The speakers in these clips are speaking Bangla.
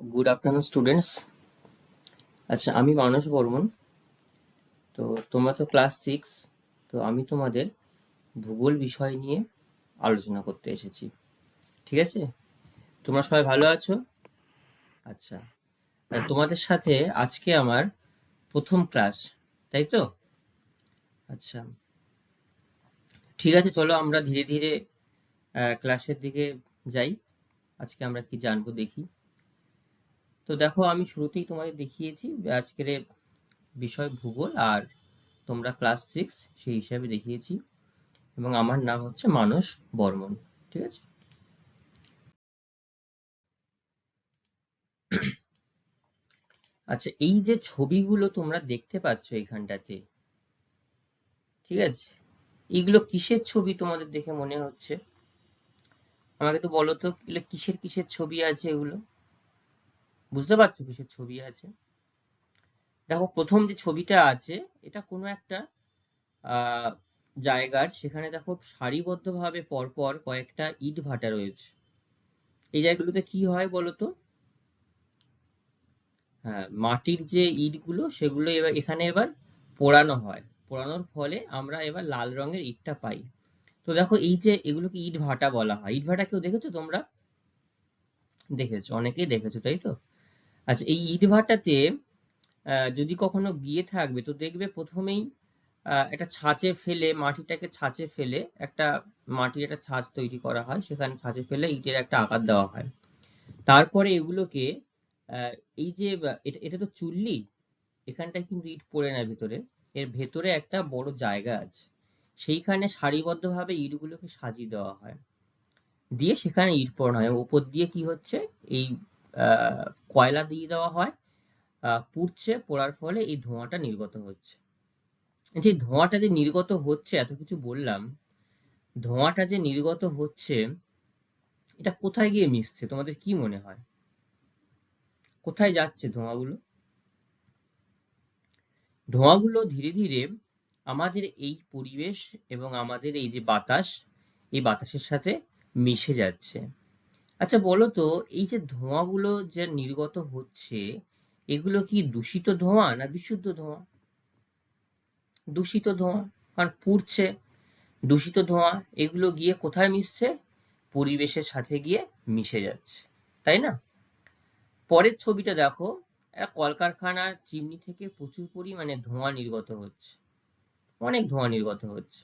Good afternoon students. আচ্ছা, আমি মানস বর্মন। তো তোমরা তো ক্লাস 6। তো আমি তোমাদের ভূগোল বিষয় নিয়ে আলোচনা করতে এসেছি। ঠিক আছে? তোমরা সবাই ভালো আছো? আচ্ছা, তোমাদের সাথে আজকে আমার প্রথম ক্লাস, তাই তো? আচ্ছা, ঠিক আছে, চলো আমরা ধীরে ধীরে ক্লাসের দিকে যাই। আজকে আমরা কি জানবো দেখি। তো দেখো, আমি শুরুতেই তোমাদের দেখিয়েছি আজকের বিষয় ভূগোল, আর তোমরা ক্লাস 6 সেই হিসাবে দেখিয়েছি, এবং আমার নাম হচ্ছে মানস বর্মন। ঠিক আছে? আচ্ছা, এই যে ছবিগুলো তোমরা দেখতে পাচ্ছ এখানটাতে, ঠিক আছে, এগুলো কিসের ছবি তোমাদের দেখে মনে হচ্ছে? আমাকে একটু বলো তো, এগুলো কিসের কিসের ছবি আছে? এগুলো বুঝতে পারছো কিসের ছবি আছে? দেখো, প্রথম যে ছবিটা আছে, এটা কোনো একটা আহ জায়গার, সেখানে দেখো সারিবদ্ধভাবে পরপর কয়েকটা ইট ভাটা রয়েছে। এই জায়গাগুলোতে কি হয় বলো তো? হ্যাঁ, মাটির যে ইটগুলো সেগুলো এবার পোড়ানো হয়। পোড়ানোর ফলে আমরা এবার লাল রঙের ইটটা পাই। তো দেখো, এই যে এগুলোকে ইট ভাটা বলা হয়। ইট ভাটা কেউ দেখেছো তোমরা? দেখেছো, অনেকেই দেখেছো, তাই তো? আচ্ছা, এই ইট ভাটাতে যদি কখনো গিয়ে থাকবে তো দেখবে প্রথমেই একটা ছাঁচে ফেলে, মাটিটাকে ছাঁচে ফেলে একটা মাটির একটা ছাঁচ তৈরি করা হয়, সেখানে ছাঁচে ফেলে ইটের একটা আকার দেওয়া হয়। তারপরে এগুলোকে আহ, এই যে এটা এটা তো চুল্লি, এখানটায় কিন্তু ইট পড়ে না ভেতরে। এর ভেতরে একটা বড় জায়গা আছে, সেইখানে সারিবদ্ধভাবে ইটগুলোকে সাজিয়ে দেওয়া হয়, দিয়ে সেখানে ইট পোড়ানো হয়। উপর দিয়ে কি হচ্ছে, এই আহ, কয়লা দিয়ে দেওয়া হয়, পুড়ছে, পোড়ার ফলে এই ধোঁয়াটা নির্গত হচ্ছে। যে ধোঁয়াটা যে নির্গত হচ্ছে, এত কিছু বললাম, ধোঁয়াটা যে নির্গত হচ্ছে, এটা কোথায় গিয়ে মিশছে তোমাদের কি মনে হয়? কোথায় যাচ্ছে ধোঁয়াগুলো? ধোঁয়াগুলো ধীরে ধীরে আমাদের এই পরিবেশ এবং আমাদের এই যে বাতাস, এই বাতাসের সাথে মিশে যাচ্ছে। আচ্ছা বলো তো, এই যে ধোঁয়াগুলো যে নির্গত হচ্ছে, এগুলো কি দূষিত ধোঁয়া না বিশুদ্ধ ধোঁয়া? দূষিত ধোঁয়া, কারণ পুড়ছে। দূষিত ধোঁয়া, এগুলো গিয়ে কোথায় মিশছে? পরিবেশের সাথে গিয়ে মিশে যাচ্ছে, তাই না? পরের ছবিটা দেখো, একটা কলকারখানার চিমনি থেকে প্রচুর পরিমাণে ধোঁয়া নির্গত হচ্ছে, অনেক ধোঁয়া নির্গত হচ্ছে।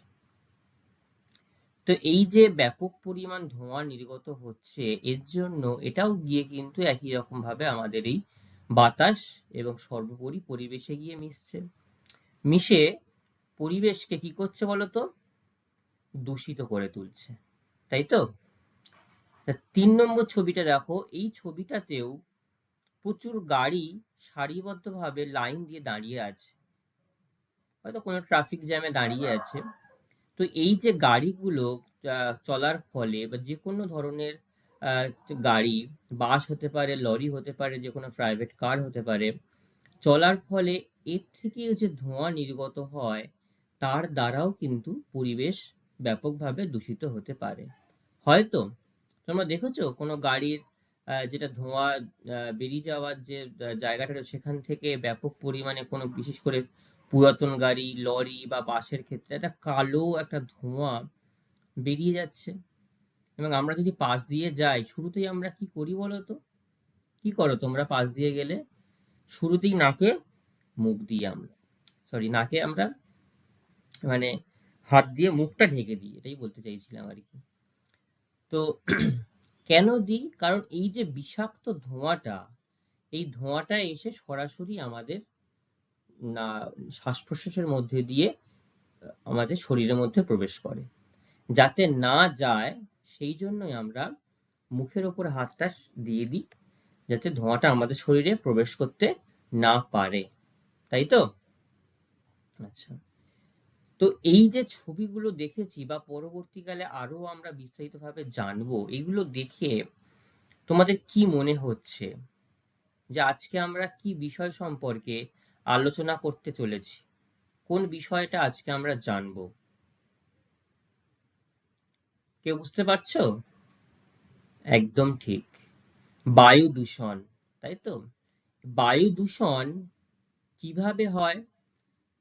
তো এই যে ব্যাপক পরিমাণ ধোঁয়া নির্গত হচ্ছে, এর জন্য এটাও গিয়ে কিন্তু একই রকম ভাবে আমাদের এই বাতাস এবং সর্বোপরি পরিবেশে গিয়ে মিশছে। মিশে পরিবেশকে কি করছে বলতো? দূষিত করে তুলছে, তাই তো? 3 নম্বর ছবিটা দেখো, এই ছবিটাতেও প্রচুর গাড়ি সারিবদ্ধভাবে লাইন দিয়ে দাঁড়িয়ে আছে, হয়তো কোনো ট্রাফিক জ্যামে দাঁড়িয়ে আছে। তো এই যে গাড়িগুলো চলার ফলে, বা যে কোনো ধরনের আহ, গাড়ি, বাস হতে পারে, লরি হতে পারে, যে কোনো প্রাইভেট কার হতে পারে, চলার ফলে এর থেকে যে ধোঁয়া নির্গত হয়, তার দ্বারাও কিন্তু পরিবেশ ব্যাপকভাবে দূষিত হতে পারে। হয়তো তোমরা দেখেছো কোনো গাড়ির যেটা ধোঁয়া বেরিয়ে যাওয়ার যে জায়গাটা রয়েছে, সেখান থেকে ব্যাপক পরিমাণে কোনো, বিশেষ করে পুরাতন গাড়ি, লরি বা বাসের ক্ষেত্রে একটা কালো একটা ধোঁয়া বেরিয়ে যাচ্ছে। এবং আমরা যদি পাশ দিয়ে যাই, শুরুতেই আমরা কি করি বলো তো? কি করো তোমরা পাশ দিয়ে গেলে? শুরুতেই নাকে মুখ দিয়ে আমরা, সরি, নাকে আমরা মানে হাত দিয়ে মুখটা ঢেকে দিই, এটাই বলতে চাইছিলাম আর কি। তো কেন দিই? কারণ এই যে বিষাক্ত ধোঁয়াটা, এই ধোঁয়াটা এসে সরাসরি আমাদের না শ্বাস প্রশ্বাসের মধ্যে দিয়ে আমাদের শরীরের মধ্যে প্রবেশ করে। যাতে না যায়, সেই জন্যই আমরা মুখের ওপর হাতটা দিয়ে দিই, যাতে ধোঁয়াটা আমাদের শরীরে প্রবেশ করতে না পারে, তাই তো? আচ্ছা, তো এই যে ছবিগুলো দেখেছি, বা পরবর্তীকালে আরো আমরা বিস্তারিতভাবে জানবো, এগুলো দেখে তোমাদের কি মনে হচ্ছে যে আজকে আমরা কি বিষয় সম্পর্কে আলোচনা করতে চলেছি? কোন বিষয়টা আজকে আমরা জানবো? কেউ বুঝতে পারছো? একদম ঠিক, বায়ু দূষণ। তাই তো? বায়ু দূষণ কিভাবে হয়,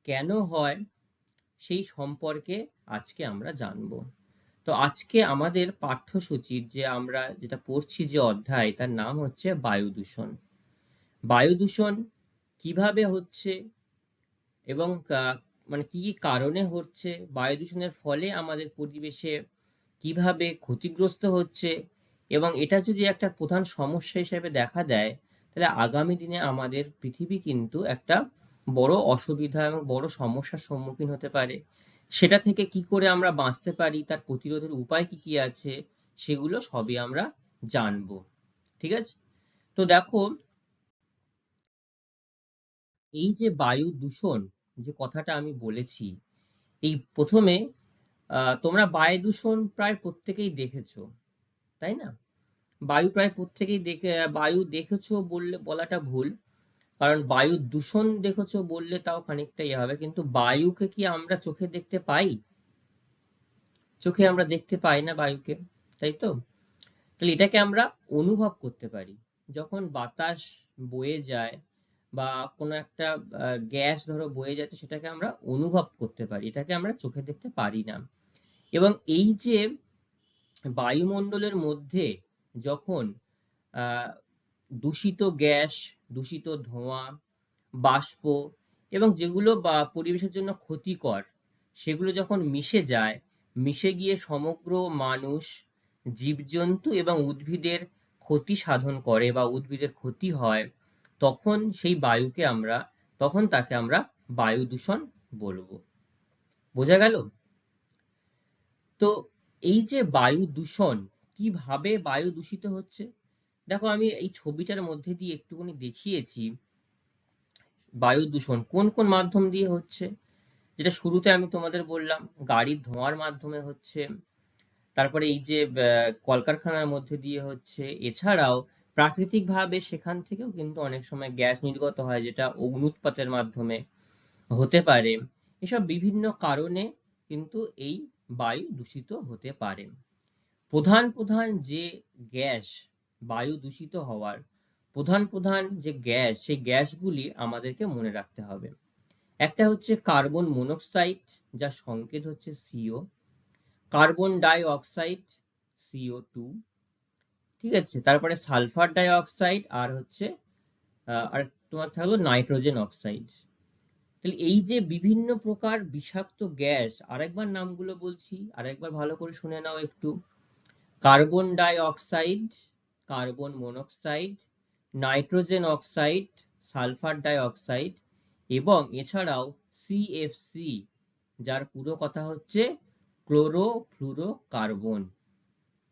কেন হয়, সেই সম্পর্কে আজকে আমরা জানবো। তো আজকে আমাদের পাঠ্যসূচির যে আমরা যেটা পড়ছি যে অধ্যায়, তার নাম হচ্ছে বায়ু দূষণ। বায়ু দূষণ কিভাবে হচ্ছে এবং মানে কি কি কারণে হচ্ছে, বায়ু দূষণের ফলে আমাদের পরিবেশে কিভাবে ক্ষতিগ্রস্ত হচ্ছে, এবং এটা যদি একটা প্রধান সমস্যা হিসেবে দেখা দেয়, তাহলে আগামী দিনে আমাদের পৃথিবী কিন্তু একটা বড় অসুবিধা এবং বড় সমস্যার সম্মুখীন হতে পারে। সেটা থেকে কি করে আমরা বাঁচতে পারি, তার প্রতিরোধের উপায় কি কি আছে, সেগুলো সবই আমরা জানবো। ঠিক আছে? তো দেখো, এই যে বায়ু দূষণ যে কথাটা আমি বলেছি, এই প্রথমে তোমরা বায়ু দূষণ প্রায় প্রত্যেকেই দেখেছো, তাই না? বায়ু প্রায় প্রত্যেকেই বায়ু দেখেছো বললে বলাটা ভুল, কারণ বায়ু দূষণ দেখেছো বললে তাও খানিকটা ইয়ে হবে, কিন্তু বায়ুকে কি আমরা চোখে দেখতে পাই? চোখে আমরা দেখতে পাই না বায়ুকে, তাই তো? তাহলে এটাকে আমরা অনুভব করতে পারি। যখন বাতাস বয়ে যায় বা কোনো একটা গ্যাস ধরো বয়ে যাচ্ছে, সেটাকে আমরা অনুভব করতে পারি, এটাকে আমরা চোখে দেখতে পারি না। এবং এই যে বায়ুমণ্ডলের মধ্যে যখন আহ দূষিত গ্যাস, দূষিত ধোঁয়া, বাষ্প এবং যেগুলো বা পরিবেশের জন্য ক্ষতিকর, সেগুলো যখন মিশে যায়, মিশে গিয়ে সমগ্র মানুষ, জীবজন্তু এবং উদ্ভিদের ক্ষতি সাধন করে বা উদ্ভিদের ক্ষতি হয়, তখন সেই বায়ুকে আমরা, তখন তাকে আমরা বায়ু দূষণ বলবো। বোঝা গেল? তো এই যে বায়ু দূষণ, কিভাবে বায়ু দূষিত হচ্ছে, দেখো আমি এই ছবিটার মধ্যে দিয়ে একটুখানি দেখিয়েছি বায়ু দূষণ কোন কোন মাধ্যম দিয়ে হচ্ছে। যেটা শুরুতে আমি তোমাদের বললাম, গাড়ির ধোঁয়ার মাধ্যমে হচ্ছে, তারপরে এই যে কলকারখানার মধ্যে দিয়ে হচ্ছে, এছাড়াও প্রাকৃতিকভাবে সেখান থেকেও কিন্তু অনেক সময় গ্যাস নির্গত হয়, যেটা অগ্নুৎপাতের মাধ্যমে হতে পারে। এসব বিভিন্ন কারণে কিন্তু এই বায়ু দূষিত হতে পারে। প্রধান প্রধান যে গ্যাস, বায়ু দূষিত হওয়ার প্রধান প্রধান যে গ্যাস, সেই গ্যাসগুলি আমাদেরকে মনে রাখতে হবে। একটা হচ্ছে কার্বন মনোক্সাইড, যার সংকেত হচ্ছে CO, carbon die oxide CO2, ঠিক আছে? তারপরে সালফার ডাই অক্সাইড, আর হচ্ছে আর তোমার থাকলো নাইট্রোজেন অক্সাইড। তাহলে এই যে বিভিন্ন প্রকার বিষাক্ত গ্যাস, আরেকবার নামগুলো বলছি, আরেকবার ভালো করে শুনে নাও একটু। Carbon die oxide, carbon monoxide, nitrogen oxide, sulphur die oxide, এবং এছাড়াও CFC, যার পুরো কথা হচ্ছে ক্লোরোফ্লুরোকার্বন।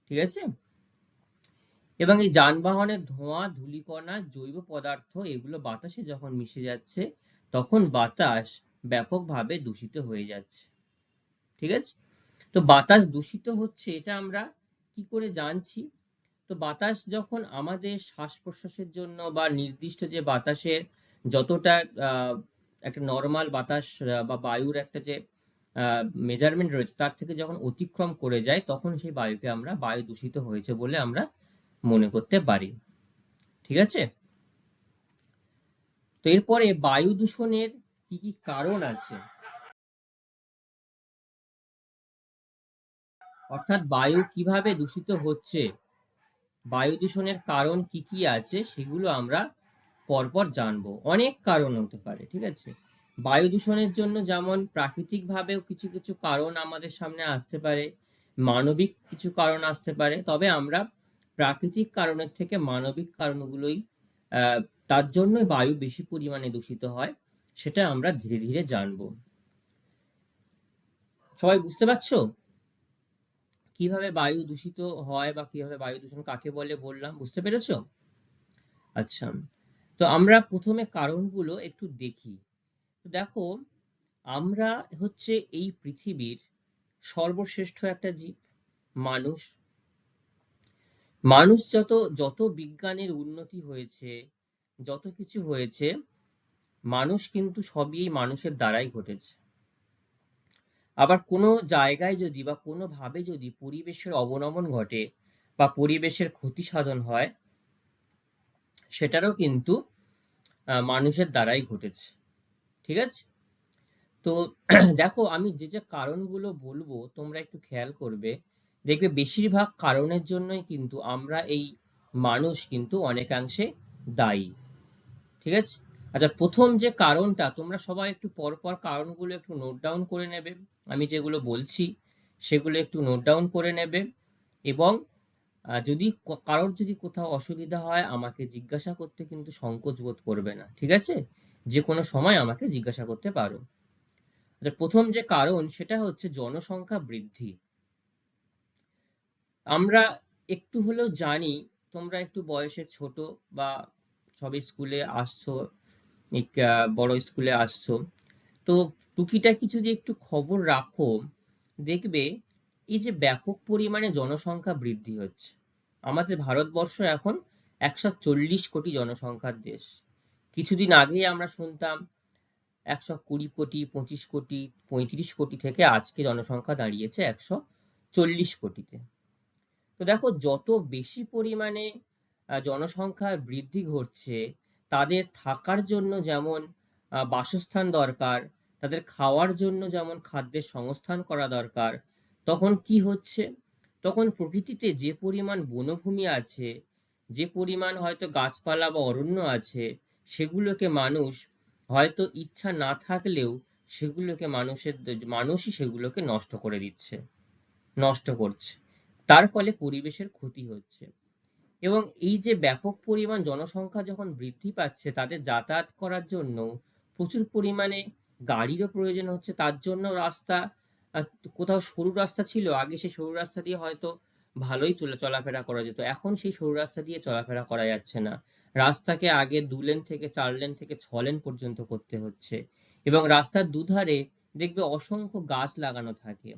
ঠিক আছে? এবং এই যানবাহনের ধোঁয়া, ধূলিকণা, জৈব পদার্থ, এগুলো বাতাসে যখন মিশে যাচ্ছে, তখন বাতাস ব্যাপকভাবে দূষিত হয়ে যাচ্ছে। ঠিক আছে? তো বাতাস দূষিত হচ্ছে, এটা আমরা কি করে জানছি? তো বাতাস যখন আমাদের শ্বাস প্রশ্বাসের জন্য বা নির্দিষ্ট যে বাতাসের যতটা একটা নর্মাল বাতাস বা বায়ুর একটা যে মেজারমেন্ট রয়েছে, তার থেকে যখন অতিক্রম করে যায়, তখন সেই বায়ুকে আমরা বায়ু দূষিত হয়েছে বলে আমরা মনে করতে পারি। ঠিক আছে? তো এরপরে বায়ু দূষণের কি কি কারণ আছে, অর্থাৎ বায়ু কিভাবে দূষিত হচ্ছে, বায়ু দূষণের কারণ কি কি আছে, সেগুলো আমরা পরপর জানবো। অনেক কারণ হতে পারে, ঠিক আছে? বায়ু দূষণের জন্য যেমন প্রাকৃতিক ভাবেও কিছু কিছু কারণ আমাদের সামনে আসতে পারে, মানবিক কিছু কারণ আসতে পারে, তবে আমরা প্রাকৃতিক কারণের থেকে মানবিক কারণগুলোই তার জন্য বায়ু বেশি পরিমাণে দূষিত হয়, সেটা আমরা ধীরে ধীরে জানবো। সবাই বুঝতে পারছো কিভাবে বায়ু দূষিত হয় বা কিভাবে বায়ু দূষণ কাকে বলে বললাম? বুঝতে পেরেছো? আচ্ছা, তো আমরা প্রথমে কারণগুলো একটু দেখি। দেখো, আমরা হচ্ছে এই পৃথিবীর সর্বশ্রেষ্ঠ একটা জীব, মানুষ। মানুষ যত যত বিজ্ঞানের উন্নতি হয়েছে, যত কিছু হয়েছে, মানুষ কিন্তু সবই এই মানুষের দ্বারাই ঘটেছে। আবার কোনো জায়গায় যদি বা কোনো ভাবে যদি পরিবেশের অবনমন ঘটে বা পরিবেশের ক্ষতি সাধন হয়, সেটারও কিন্তু মানুষের দ্বারাই ঘটেছে। ঠিক আছে? তো দেখো আমি যে যে কারণগুলো বলবো তোমরা একটু খেয়াল করবে, দেখবে বেশিরভাগ কারণের জন্যই কিন্তু আমরা এই মানুষ কিন্তু অনেকাংশে দায়ী। ঠিক আছে? আচ্ছা, প্রথম যে কারণটা, তোমরা সবাই একটু পরপর কারণগুলো একটু নোট ডাউন করে নেবে। আমি যেগুলো বলছি সেগুলো একটু নোট ডাউন করে নেবে, এবং যদি কারোর যদি কোথাও অসুবিধা হয় আমাকে জিজ্ঞাসা করতে কিন্তু সংকোচ বোধ করবে না। ঠিক আছে? যে কোনো সময় আমাকে জিজ্ঞাসা করতে পারো। আচ্ছা, প্রথম যে কারণ সেটা হচ্ছে জনসংখ্যা বৃদ্ধি। আমরা একটু হলেও জানি, তোমরা একটু বয়সে ছোট বা সবে স্কুলে আসছো, বড় স্কুলে আসছো, তো টুকিটাকি যদি একটু খবর রাখো, দেখবে এই যে ব্যাপক পরিমাণে জনসংখ্যা বৃদ্ধি হচ্ছে। আমাদের ভারতবর্ষ এখন 140 কোটি জনসংখ্যার দেশ। কিছুদিন আগেই আমরা শুনতাম 120 কোটি, 25 কোটি, 35 কোটি থেকে আজকে জনসংখ্যা দাঁড়িয়েছে 140 কোটিতে। তো দেখো, যত বেশি পরিমাণে জনসংখ্যা বৃদ্ধি ঘটছে, তাদের থাকার জন্য যেমন বাসস্থান দরকার, তাদের খাওয়ার জন্য যেমন খাদ্যের সংস্থান করা দরকার, তখন কি হচ্ছে, তখন প্রকৃতিতে যে পরিমাণ বনভূমি আছে, যে পরিমাণ হয়তো গাছপালা বা অরণ্য আছে, সেগুলোকে মানুষ হয়তো ইচ্ছা না থাকলেও সেগুলোকে মানুষই সেগুলোকে নষ্ট করে দিচ্ছে, নষ্ট করছে। তার ফলে পরিবেশের ক্ষতি হচ্ছে। এবং এই যে ব্যাপক পরিমাণ জনসংখ্যা যখন বৃদ্ধি পাচ্ছে, তাদের যাতায়াত করার জন্য প্রচুর পরিমাণে গাড়িরও প্রয়োজন হচ্ছে। তার জন্য রাস্তা, কোথাও সরু রাস্তা ছিল আগে, সেই সরু রাস্তা দিয়ে হয়তো ভালোই চলাফেরা করা যেত, এখন সেই সরু রাস্তা দিয়ে চলাফেরা করা যাচ্ছে না। রাস্তাকে আগে 2 লেন থেকে 4 লেন থেকে 6 লেন পর্যন্ত করতে হচ্ছে, এবং রাস্তার দুধারে দেখবে অসংখ্য গাছ লাগানো থাকে,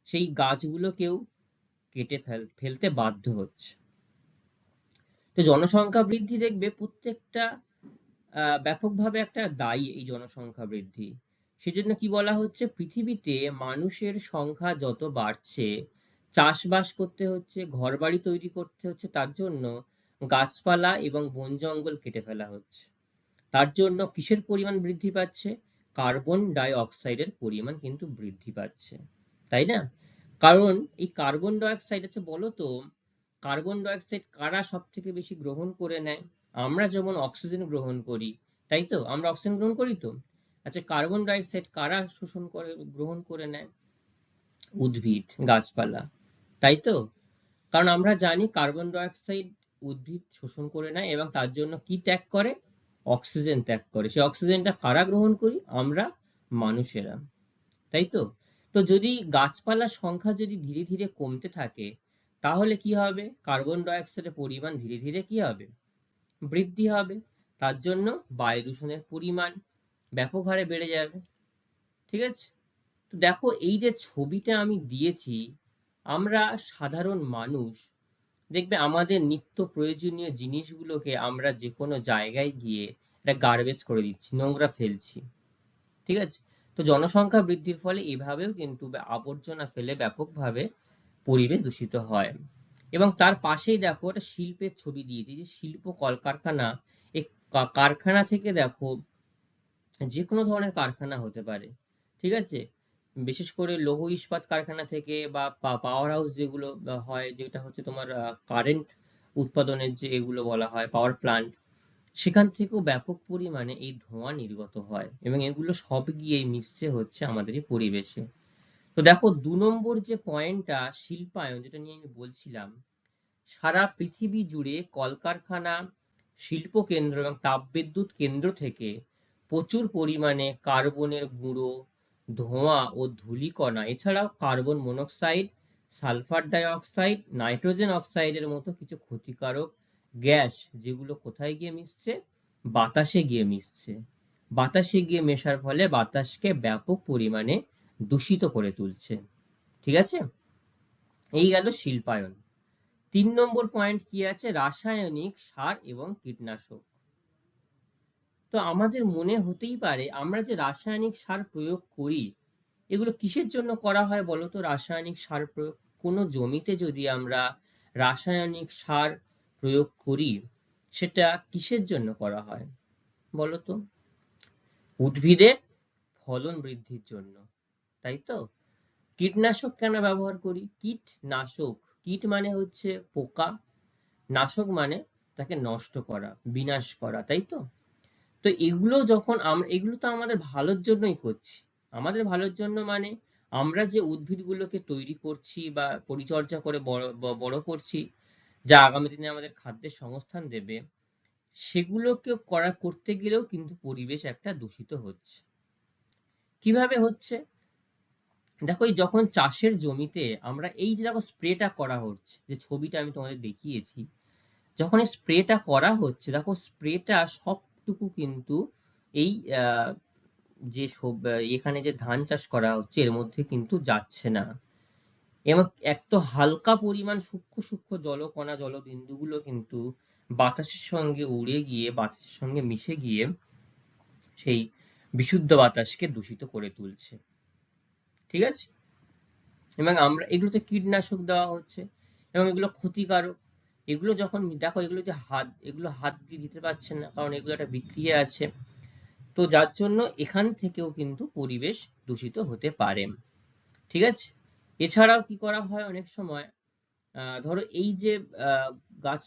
সেই গাছগুলোকেও কেটে ফেলতে বাধ্য হচ্ছে। তো জনসংখ্যা বৃদ্ধি দেখবে প্রত্যেকটা ব্যাপকভাবে একটা দায়ী এই জনসংখ্যা বৃদ্ধি। সেজন্য কি বলা হচ্ছে, পৃথিবীতে মানুষের সংখ্যা যত বাড়ছে, চাষবাস করতে হচ্ছে, ঘরবাড়ি তৈরি করতে হচ্ছে, তার জন্য গাছপালা এবং বন জঙ্গল কেটে ফেলা হচ্ছে। তার জন্য কিসের পরিমাণ বৃদ্ধি পাচ্ছে? কার্বন ডাই অক্সাইডের পরিমাণ কিন্তু বৃদ্ধি পাচ্ছে, তাই না? কারণ এই কার্বন ডাই অক্সাইড, আছে বলো তো, কার্বন ডাই অক্সাইড কারা সব থেকে বেশি গ্রহণ করে নেয়? আমরা যেমন অক্সিজেন গ্রহণ করি, তাই তো, আমরা অক্সিজেন গ্রহণ করি তো। আচ্ছা, কার্বন ডাই অক্সাইড কারা শোষণ করে, গ্রহণ করে নেয়? উদ্ভিদ, গাছপালা, তাই তো। কারণ আমরা জানি কার্বন ডাই অক্সাইড উদ্ভিদ শোষণ করে নেয়, এবং তার জন্য কি ত্যাগ করে? অক্সিজেন ত্যাগ করে। সেই অক্সিজেনটা কারা গ্রহণ করি? আমরা, মানুষেরা, তাই তো। তো যদি গাছপালার সংখ্যা যদি ধীরে ধীরে কমতে থাকে, তাহলে কি হবে? কার্বন ডাই অক্সাইডের পরিমাণ ধীরে ধীরে কি হবে? বৃদ্ধি হবে। তার জন্য বায়ু দূষণের পরিমাণ ব্যাপক হারে বেড়ে যাবে। ঠিক আছে? তো দেখো, এই যে ছবিটা আমি দিয়েছি, আমরা সাধারণ মানুষ, দেখবে আমাদের নিত্য প্রয়োজনীয় জিনিসগুলোকে আমরা যে কোনো জায়গায় গিয়ে এটা গার্বেজ করে দিচ্ছি, নোংরা ফেলছি। ঠিক আছে? তো জনসংখ্যা বৃদ্ধির ফলে এভাবেও কিন্তু আবর্জনা ফেলে ব্যাপকভাবে পরিবেশ দূষিত হয়। এবং তার পাশেই দেখো একটা শিল্পের ছবি দিয়েছি, যে শিল্প কলকারখানা, এই কারখানা থেকে দেখো, যে কোনো ধরনের কারখানা হতে পারে। ঠিক আছে? বিশেষ করে লৌহ ইস্পাত কারখানা থেকে, বা পাওয়ার হাউস যেগুলো হয়, যেটা হচ্ছে তোমার কারেন্ট উৎপাদনের যে এগুলো বলা হয় পাওয়ার প্লান্ট, সেখান থেকেও ব্যাপক পরিমাণে এই ধোঁয়া নির্গত হয়, এবং এগুলো সব গিয়ে মিশছে হচ্ছে আমাদের এই পরিবেশে। তো দেখো, 2 নম্বর যে পয়েন্টটা, শিল্পায়ন, যেটা নিয়ে আমি বলছিলাম, সারা পৃথিবী জুড়ে কলকারখানা, শিল্প কেন্দ্র এবং তাপবিদ্যুৎ কেন্দ্র থেকে প্রচুর পরিমাণে কার্বনের গুঁড়ো, ধোঁয়া ও ধূলিকণা, এছাড়াও carbon monoxide, sulphur die oxide, nitrogen অক্সাইডের মতো কিছু ক্ষতিকারক গ্যাস, যেগুলো কোথায় গিয়ে মিশছে? বাতাসে গিয়ে মিশছে। বাতাসে গিয়ে মেশার ফলে বাতাসকে ব্যাপক পরিমাণে দূষিত করে তুলছে। ঠিক আছে? এই গেল শিল্পায়ন। 3 নম্বর পয়েন্ট কি আছে? রাসায়নিক সার এবং কীটনাশক। তো আমাদের মনে হতেই পারে, আমরা যে রাসায়নিক সার প্রয়োগ করি, এগুলো কিসের জন্য করা হয় বলো তো? রাসায়নিক সার প্রয়োগ, কোনো জমিতে যদি আমরা রাসায়নিক সার প্রয়োগ করি, সেটা কিসের জন্য করা হয় বলতো? উদ্ভিদের ফলন বৃদ্ধির জন্য, তাই তো? কীটনাশক কেন ব্যবহার করি? কীটনাশক, কীট মানে হচ্ছে পোকা, নাশক মানে তাকে নষ্ট করা, বিনাশ করা, তাই তো? তো এগুলো যখন আমরা, এগুলো তো আমাদের ভালোর জন্যই করছি। আমাদের ভালোর জন্য মানে আমরা যে উদ্ভিদগুলোকে তৈরি করছি বা পরিচর্যা করে বড় করছি, যা আগামী দিনে আমাদের খাদ্যের সংস্থান দেবে, সেগুলোকে করতে গেলেও কিন্তু পরিবেশ একটা দূষিত হচ্ছে। কিভাবে হচ্ছে? দেখো, এই যখন চাষের জমিতে আমরা এই যে দেখো স্প্রেটা করা হচ্ছে, যে ছবিটা আমি তোমাদের দেখিয়েছি, যখন এই স্প্রেটা করা হচ্ছে, দেখো স্প্রেটা সবটুকু কিন্তু এই যে এখানে যে ধান চাষ করা হচ্ছে এর মধ্যে কিন্তু যাচ্ছে না, এবং এক তো হালকা পরিমাণ সূক্ষ্ম সূক্ষ্ম জলকণা, জলবিন্দুগুলো কিন্তু বাতাসের সঙ্গে উড়ে গিয়ে, বাতাসের সঙ্গে মিশে গিয়ে সেই বিশুদ্ধ বাতাসকে দূষিত করে তুলছে। ঠিক আছে? এবং আমরা এগুলোতে কীটনাশক দেওয়া হচ্ছে এবং এগুলো ক্ষতিকারক। এগুলো যখন দেখো, এগুলো হাত দিয়ে দিতে পারছে না, কারণ এগুলো একটা বিক্রিয়া আছে। তো যার জন্য এখান থেকেও কিন্তু পরিবেশ দূষিত হতে পারে। ঠিক আছে? এছাড়াও কি করা হয় অনেক সময়, ধরো এই যে গাছ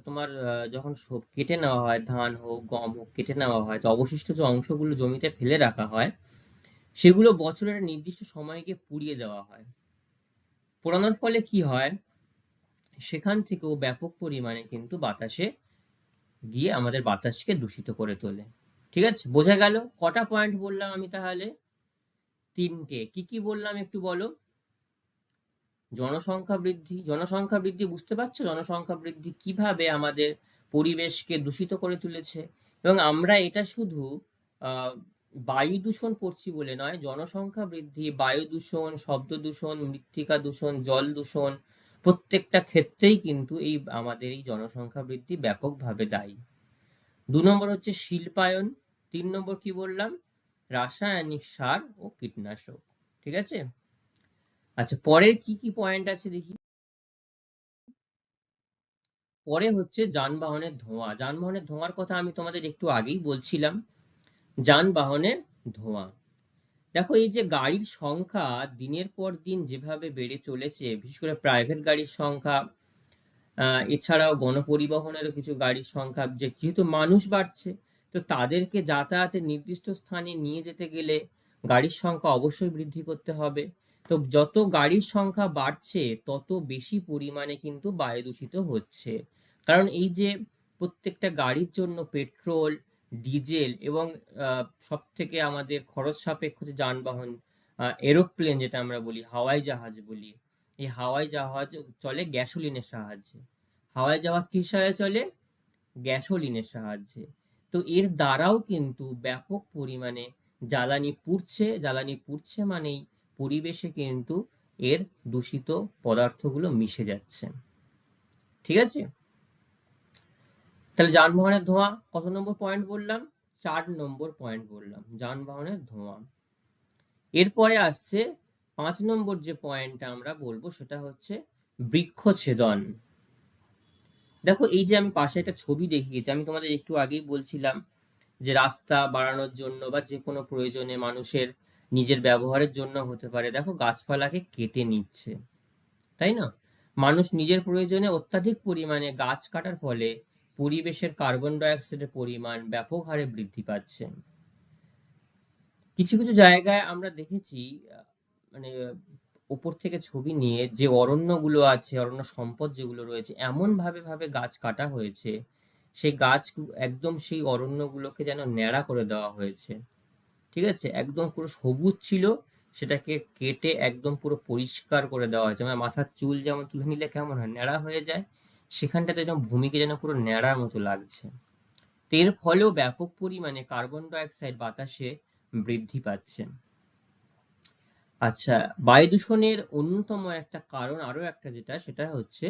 তোমার যখন সব কেটে নেওয়া হয়, ধান হোক গম হোক কেটে নেওয়া হয়, তো অবশিষ্ট যে অংশগুলো জমিতে ফেলে রাখা হয়, সেগুলো বছরের নির্দিষ্ট সময়কে পুড়িয়ে দেওয়া হয়। পোড়ানোর ফলে কি হয়, সেখান থেকেও ব্যাপক পরিমাণে কিন্তু বাতাসে গিয়ে আমাদের বাতাসকে দূষিত করে তোলে। ঠিক আছে? বোঝা গেল? কটা পয়েন্ট বললাম আমি তাহলে? 3টে। কি কি বললাম একটু বলো? জনসংখ্যা বৃদ্ধি, জনসংখ্যা বৃদ্ধি বুঝতে পারছো? জনসংখ্যা বৃদ্ধি কিভাবে আমাদের পরিবেশকে দূষিত করে তুলেছে। এবং আমরা এটা শুধু বায়ু দূষণ করছি বলে নয়, জনসংখ্যা বৃদ্ধি, বায়ু দূষণ, শব্দ দূষণ, মৃত্তিকা দূষণ, জল দূষণ, প্রত্যেকটা ক্ষেত্রেই কিন্তু এই আমাদের এই জনসংখ্যা বৃদ্ধি ব্যাপকভাবে দায়ী। 2 নম্বর হচ্ছে শিল্পায়ন। 3 নম্বর কি বললাম? রাসায়নিক সার ও কীটনাশক। ঠিক আছে? আচ্ছা, পরের কি কি পয়েন্ট আছে দেখি। পরে হচ্ছে যানবাহনের ধোঁয়া। যানবাহনের ধোঁয়ার কথা আমি তোমাদের একটু আগেই বলছিলাম। যানবাহনের ধোঁয়া, দেখো এই যে গাড়ির সংখ্যা দিনের পর দিন যেভাবে বেড়ে চলেছে, বিশেষ করে প্রাইভেট গাড়ির সংখ্যা, এছাড়াও গণপরিবহনেরও কিছু গাড়ির সংখ্যা, যেহেতু মানুষ বাড়ছে, তো তাদেরকে যাতায়াতের নির্দিষ্ট স্থানে নিয়ে যেতে গেলে গাড়ির সংখ্যা অবশ্যই বৃদ্ধি করতে হবে। তো যত গাড়ির সংখ্যা বাড়ছে তত বেশি পরিমাণে কিন্তু বায়ু দূষিত হচ্ছে। কারণ এই যে প্রত্যেকটা গাড়ির জন্য পেট্রোল, ডিজেল এবং সব থেকে আমাদের খরচ সাপেক্ষ যে যানবাহন, এরোপ্লেন যেটা আমরা বলি, হাওয়াই জাহাজ বলি, এই হাওয়াই জাহাজ চলে গ্যাসোলিনের সাহায্যে। হাওয়াই জাহাজ কিসের সাহায্যে চলে? গ্যাসোলিনের সাহায্যে। তো এর দ্বারাও কিন্তু ব্যাপক পরিমাণে জ্বালানি পুড়ছে মানেই পরিবেশে কিন্তু এর দূষিত পদার্থগুলো মিশে যাচ্ছে। ঠিক আছে? তাহলে যানবাহনের ধোঁয়া কত নম্বর পয়েন্ট বললাম? 4 নম্বর পয়েন্ট বললাম, যানবাহনের ধোঁয়া। এরপরে আসছে 5 নম্বর যে পয়েন্টটা আমরা বলবো, সেটা হচ্ছে বৃক্ষছেদন। দেখো এই যে আমি পাশে একটা ছবি দেখিয়েছি, আমি তোমাদের একটু আগেই বলছিলাম যে রাস্তা বাড়ানোর জন্য বা যে কোনো প্রয়োজনে, মানুষের নিজের ব্যবহারের জন্য হতে পারে, দেখো গাছপালাকে কেটে নিচ্ছে, তাই না? মানুষ নিজের প্রয়োজনে অত্যাধিক পরিমাণে গাছ কাটার ফলে পরিবেশের কার্বন ডাই অক্সাইডের পরিমাণ ব্যাপক হারে বৃদ্ধি পাচ্ছে। কিছু কিছু জায়গায় আমরা দেখেছি, মানে উপর থেকে ছবি নিয়ে, যে অরণ্যগুলো আছে, অরণ্য সম্পদ যেগুলো রয়েছে, এমন ভাবে গাছ কাটা হয়েছে, সেই গাছ একদম সেই অরণ্যগুলোকে যেন ন্যাড়া করে দেওয়া হয়েছে। ঠিক আছে? একদম পুরো সবুজ ছিল, সেটাকে কেটে একদম পুরো পরিষ্কার করে দেওয়া হয়েছে। মানে মাথার চুল যেমন তুলে নিলে কেমন হয়, ন্যাড়া হয়ে যায়, সেখানটাতে যেন ভূমিকে যেন পুরো ন্যাড়ার মতো লাগছে। এর ফলেও ব্যাপক পরিমাণে কার্বন ডাই অক্সাইড বাতাসে বৃদ্ধি পাচ্ছে। আচ্ছা, বায়ু দূষণের অন্যতম একটা কারণ আরো একটা, যেটা সেটা হচ্ছে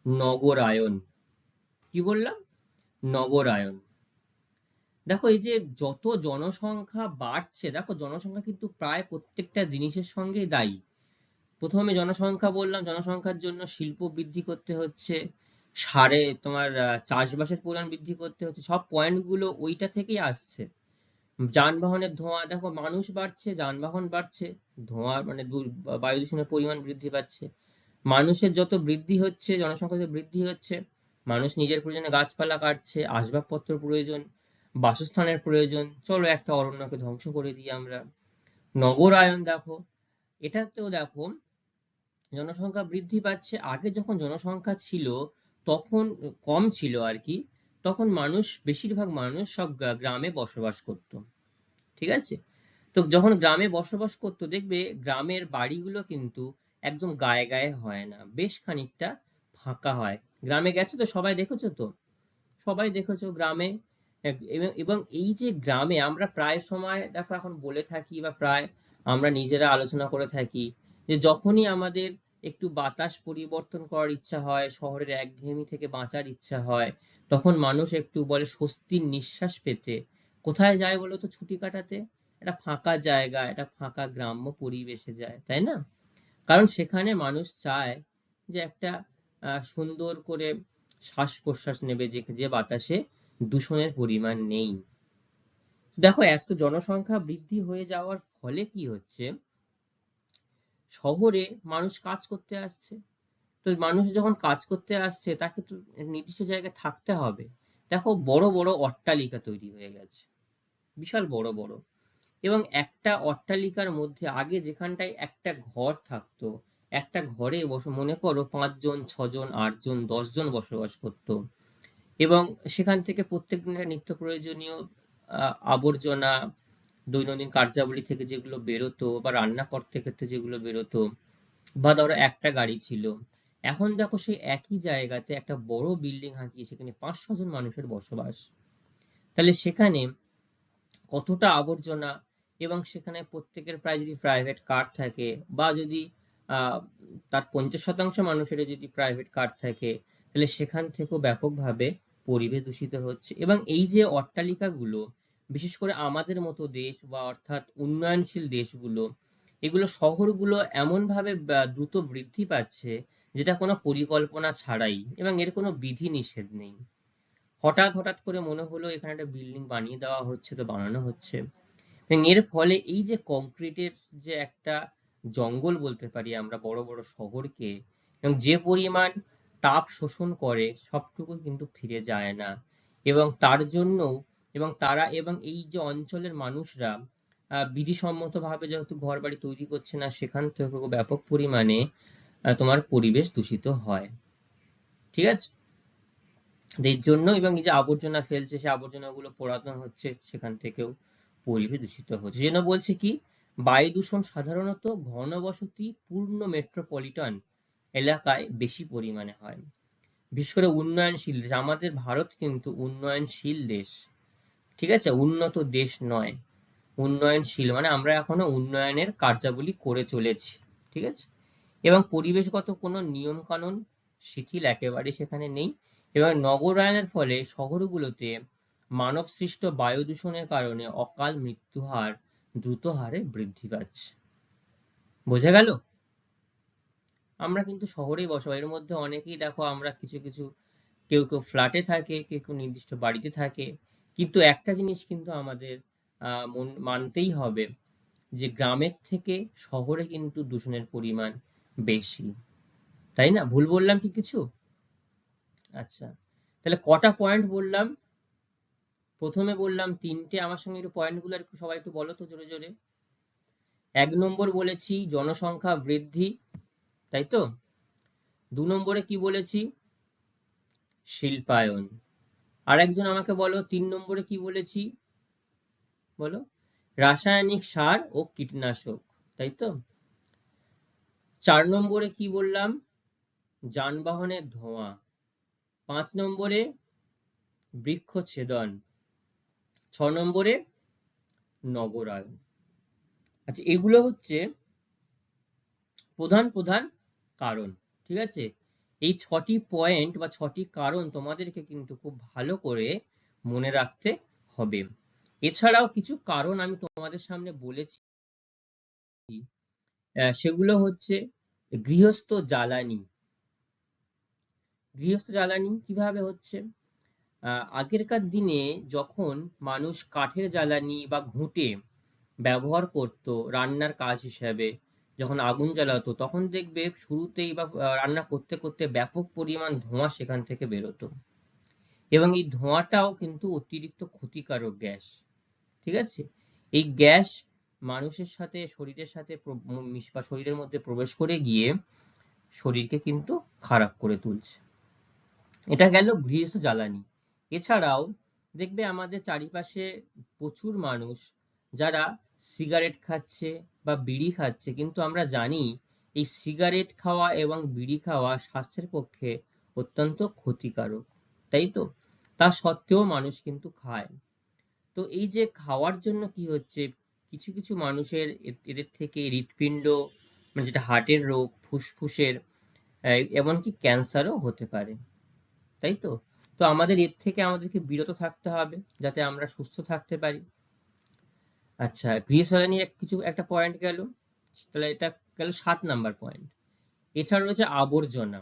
নগরায়ন। কি বললাম? নগরায়ন। দেখো এই যে যত জনসংখ্যা বাড়ছে, দেখো জনসংখ্যা কিন্তু প্রায় প্রত্যেকটা জিনিসের সঙ্গে দায়ী। প্রথমে জনসংখ্যা বললাম, জনসংখ্যার জন্য শিল্প বৃদ্ধি করতে হচ্ছে, সারে তোমার চাষবাসের পরিমাণ বৃদ্ধি করতে হচ্ছে, সব পয়েন্ট গুলো ওইটা থেকেই আসছে। যানবাহনের ধোঁয়া, দেখো মানুষ বাড়ছে, যানবাহন বাড়ছে, ধোঁয়া মানে বায়ু দূষণের পরিমাণ বৃদ্ধি পাচ্ছে। মানুষের যত বৃদ্ধি হচ্ছে, জনসংখ্যা যত বৃদ্ধি হচ্ছে, মানুষ নিজের প্রয়োজনে গাছপালা কাটছে, আসবাবপত্র প্রয়োজন, বাসস্থানের প্রয়োজন, চলো একটা অরণ্যকে ধ্বংস করে দিই আমরা। নগরায়ন দেখো, এটাতেও দেখো জনসংখ্যা বৃদ্ধি পাচ্ছে। আগে যখন জনসংখ্যা ছিল তখন কম ছিল আর কি, তখন মানুষ, বেশিরভাগ মানুষ সব গ্রামে বসবাস করত, ঠিক আছে? তো যখন গ্রামে বসবাস করতো দেখবে গ্রামের বাড়িগুলো কিন্তু একদম গায়ে গায়ে হয় না, বেশ খানিকটা ফাঁকা হয়। গ্রামে গেছো তো, সবাই দেখেছো তো, সবাই দেখেছো গ্রামে। এবং এই যে গ্রামে আমরা প্রায় সময় দেখো এখন বলে থাকি বা প্রায় আমরা নিজেরা আলোচনা করে থাকি যে যখনই আমাদের একটু বাতাস পরিবর্তন করার ইচ্ছা হয়, শহরের একঘেয়েমি থেকে বাঁচার ইচ্ছা হয়, তখন মানুষ একটু বলে স্বস্তির নিঃশ্বাস পেতে কোথায় যায় বলো তো ছুটি কাটাতে? একটা ফাঁকা জায়গা, একটা ফাঁকা গ্রাম্য পরিবেশে যায়, তাই না? কারণ সেখানে মানুষ চায় যে একটা সুন্দর করে শ্বাস প্রশ্বাস নেবে, যে বাতাসে দূষণের পরিমাণ নেই। দেখো এত জনসংখ্যা বৃদ্ধি হয়ে যাওয়ার ফলে কি হচ্ছে, শহরে মানুষ কাজ করতে আসছে। তো মানুষ যখন কাজ করতে আসছে তাকে তো নির্দিষ্ট জায়গায় থাকতে হবে। দেখো বড় বড় অট্টালিকা তৈরি হয়ে গেছে, বিশাল বড় বড়। এবং একটা অট্টালিকার মধ্যে আগে যেখানটায় একটা ঘর থাকতো, একটা ঘরে মনে করো 5 জন 6 জন 8 জন 10 জন বসবাস করতো। এবং সেখান থেকে প্রত্যেক দিনের নিত্য প্রয়োজনীয় আবর্জনা, দৈনন্দিন কার্যাবলী থেকে যেগুলো বেরোতো বা রান্না করতে ক্ষেত্রে যেগুলো বেরোতো, বা ধরো একটা গাড়ি ছিল, এখন দেখো সেই একই জায়গাতে একটা বড় বিল্ডিং হাঁকিয়ে সেখানে 5-6 জন মানুষের বসবাস। তাহলে সেখানে কতটা আবর্জনা। এবং সেখানে প্রত্যেকের প্রায় যদি প্রাইভেট কার থাকে, বা যদি আহ তার 50% মানুষের যদি প্রাইভেট কার থাকে, তাহলে সেখান থেকেও ব্যাপকভাবে পরিবেশ দূষিত হচ্ছে। এবং এই যে অট্টালিকাগুলো, বিশেষ করে আমাদের মতো দেশ বা অর্থাৎ উন্নয়নশীল দেশগুলো, এগুলো শহরগুলো এমন ভাবে দ্রুত বৃদ্ধি পাচ্ছে যেটা কোনো পরিকল্পনা ছাড়াই, এবং এর কোনো বিধি নিষেধ নেই। হঠাৎ হঠাৎ করে মনে হলো এখানে একটা বিল্ডিং বানিয়ে দেওয়া হচ্ছে, তো বানানো হচ্ছে। এবং এর ফলে এই যে কংক্রিটের যে একটা জঙ্গল বলতে পারি আমরা বড় বড় শহরকে, এবং যে পরিমাণ তাপ শোষণ করে সবটুকু কিন্তু ফিরে যায় না। এবং তার জন্য, এবং তারা, এবং এই যে অঞ্চলের মানুষরা বিধিসম্মত ভাবে যেহেতু ঘর বাড়ি তৈরি করছে না, সেখান থেকেও ব্যাপক পরিমাণে তোমার পরিবেশ দূষিত হয়, ঠিক আছে? এর জন্য, এবং এই যে আবর্জনা ফেলছে সে আবর্জনাগুলো পোড়ানো হচ্ছে, সেখান থেকেও পরিবেশ দূষিত হচ্ছে। যেন বলছে কি, বায়ু দূষণ সাধারণত ঘনবসতি পূর্ণ মেট্রোপলিটন এলাকায় বেশি পরিমাণে হয়, বিশেষ করে উন্নয়নশীল দেশ। আমাদের ভারত কিন্তু উন্নয়নশীল দেশ, ঠিক আছে, উন্নত দেশ নয়। উন্নয়নশীল মানে আমরা এখনো উন্নয়নের কার্যাবলী করে চলেছি, ঠিক আছে? এবং পরিবেশগত কোনো নিয়ম কানুন শিথিল একেবারে সেখানে নেই। এবং নগরায়নের ফলে শহরগুলোতে মানব সৃষ্ট বায়ু দূষণের কারণে অকাল মৃত্যু হার দ্রুত হারে বৃদ্ধি পাচ্ছে। বোঝা গেল? আমরা কিন্তু শহরেই বসবাস, এর মধ্যে অনেকেই দেখো আমরা কিছু কিছু, কেউ কেউ ফ্ল্যাটে থাকে, কেউ কেউ নির্দিষ্ট বাড়িতে থাকে। কিন্তু একটা জিনিস কিন্তু আমাদের মানতেই হবে, যে গ্রামের থেকে শহরে কিন্তু দূষণের পরিমাণ বেশি, তাই না? ভুল বললাম কি কিছু? আচ্ছা, তাহলে কটা পয়েন্ট বললাম? প্রথমে বললাম 3টে, আমার সঙ্গে একটু পয়েন্ট গুলো একটু সবাই একটু বলো তো জোরে জোরে। 1 নম্বর বলেছি জনসংখ্যা বৃদ্ধি, তাই তো? 2 নম্বরে কি বলেছি? শিল্পায়ন। আর একজন আমাকে বলো 3 নম্বরে কি বলেছি? বলো। রাসায়নিক সার ও কীটনাশক, তাই তো? 4 নম্বরে কি বললাম? যানবাহনের ধোঁয়া। 5 নম্বরে বৃক্ষছেদন। 6 নম্বরে নগরায়ন। আচ্ছা, এগুলো হচ্ছে প্রধান প্রধান কারণ, ঠিক আছে? এই 6টি পয়েন্ট বা 6টি কারণ তোমাদেরকে কিন্তু খুব ভালো করে মনে রাখতে হবে। এছাড়াও কিছু কারণ আমি তোমাদের সামনে বলেছি, সেগুলো হচ্ছে গৃহস্থ জ্বালানি, গৃহস্থ জ্বালানি কিভাবে হচ্ছে? আগেরকার দিনে যখন মানুষ কাঠের জ্বালানি বা ঘুঁটে ব্যবহার করত রান্নার কাজ হিসাবে, যখন আগুন জ্বালাতো তখন দেখবে শুরুতেই বা রান্না করতে করতে ব্যাপক পরিমাণ ধোঁয়া সেখান থেকে বেরোতো, এবং এই ধোঁয়াটাও কিন্তু অতিরিক্ত ক্ষতিকারক গ্যাস। ঠিক আছে? এই গ্যাস মানুষের সাথে শরীরের সাথে বা শরীরের মধ্যে প্রবেশ করে গিয়ে শরীরকে কিন্তু খারাপ করে তুলছে। এটা গেল গৃহস্থ জ্বালানি। এছাড়াও দেখবে আমাদের চারিপাশে প্রচুর মানুষ যারা সিগারেট খাচ্ছে বা বিড়ি খাচ্ছে, কিন্তু আমরা জানি এই সিগারেট খাওয়া এবং বিড়ি খাওয়া স্বাস্থ্যের পক্ষে অত্যন্ত ক্ষতিকারক, তাই তো? তা সত্ত্বেও মানুষ কিন্তু খায়। তো এই যে খাওয়ার জন্য কি হচ্ছে, কিছু কিছু মানুষের এদের থেকে হৃৎপিণ্ড, মানে যেটা হার্টের রোগ, ফুসফুসের, এমনকি ক্যান্সারও হতে পারে, তাই তো? তো আমাদের এর থেকে আমাদেরকে বিরত থাকতে হবে যাতে আমরা সুস্থ থাকতে পারি। আচ্ছা, গৃহস্থালী কিছু একটা পয়েন্ট গেল, তাহলে এটা গেল 7 নাম্বার পয়েন্ট। এছাড়া রয়েছে আবর্জনা।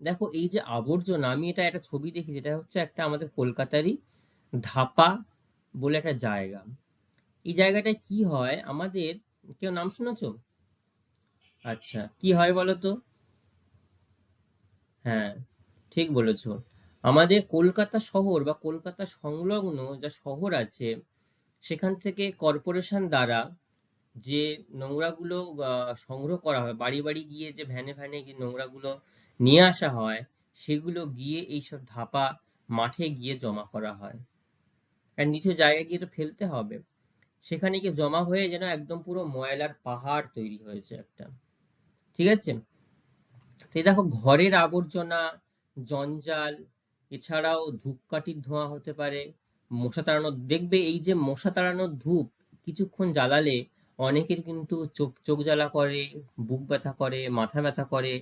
দেখো এই যে আবর্জনা, আমি এটা একটা ছবি দেখি, যেটা হচ্ছে একটা আমাদের কলকাতারই ধাপা বলে একটা জায়গা। এই জায়গাটায় কি হয় আমাদের, কেউ নাম শুনেছো? আচ্ছা, কি হয় বলো তো? হ্যাঁ, ঠিক বলেছো। আমাদের কলকাতা শহর বা কলকাতা সংলগ্ন যা শহর আছে, সেখান থেকে কর্পোরেশন দ্বারা যে নোংরাগুলো সংগ্রহ করা হয়, বাড়ি বাড়ি গিয়ে যে ভ্যানে ভ্যানে গিয়ে নোংরাগুলো নিয়ে আসা হয়, সেগুলো গিয়ে এইসব ধাপা মাঠে গিয়ে জমা করা হয়। আর নিচু জায়গায় গিয়ে তো ফেলতে হবে, সেখানে গিয়ে জমা হয়ে যেন একদম পুরো ময়লার পাহাড় তৈরি হয়েছে একটা। ঠিক আছে? তো এই দেখো ঘরের আবর্জনা, জঞ্জাল, এছাড়াও ধূপকাঠির ধোঁয়া হতে পারে, মশা তাড়ানোর, দেখবে এই যে মশা তাড়ানোর ধূপ কিছুক্ষণ জ্বালালে অনেকের কিন্তু চোখ চোখ জ্বালা করে, বুক ব্যথা করে, মাথা ব্যথা করে,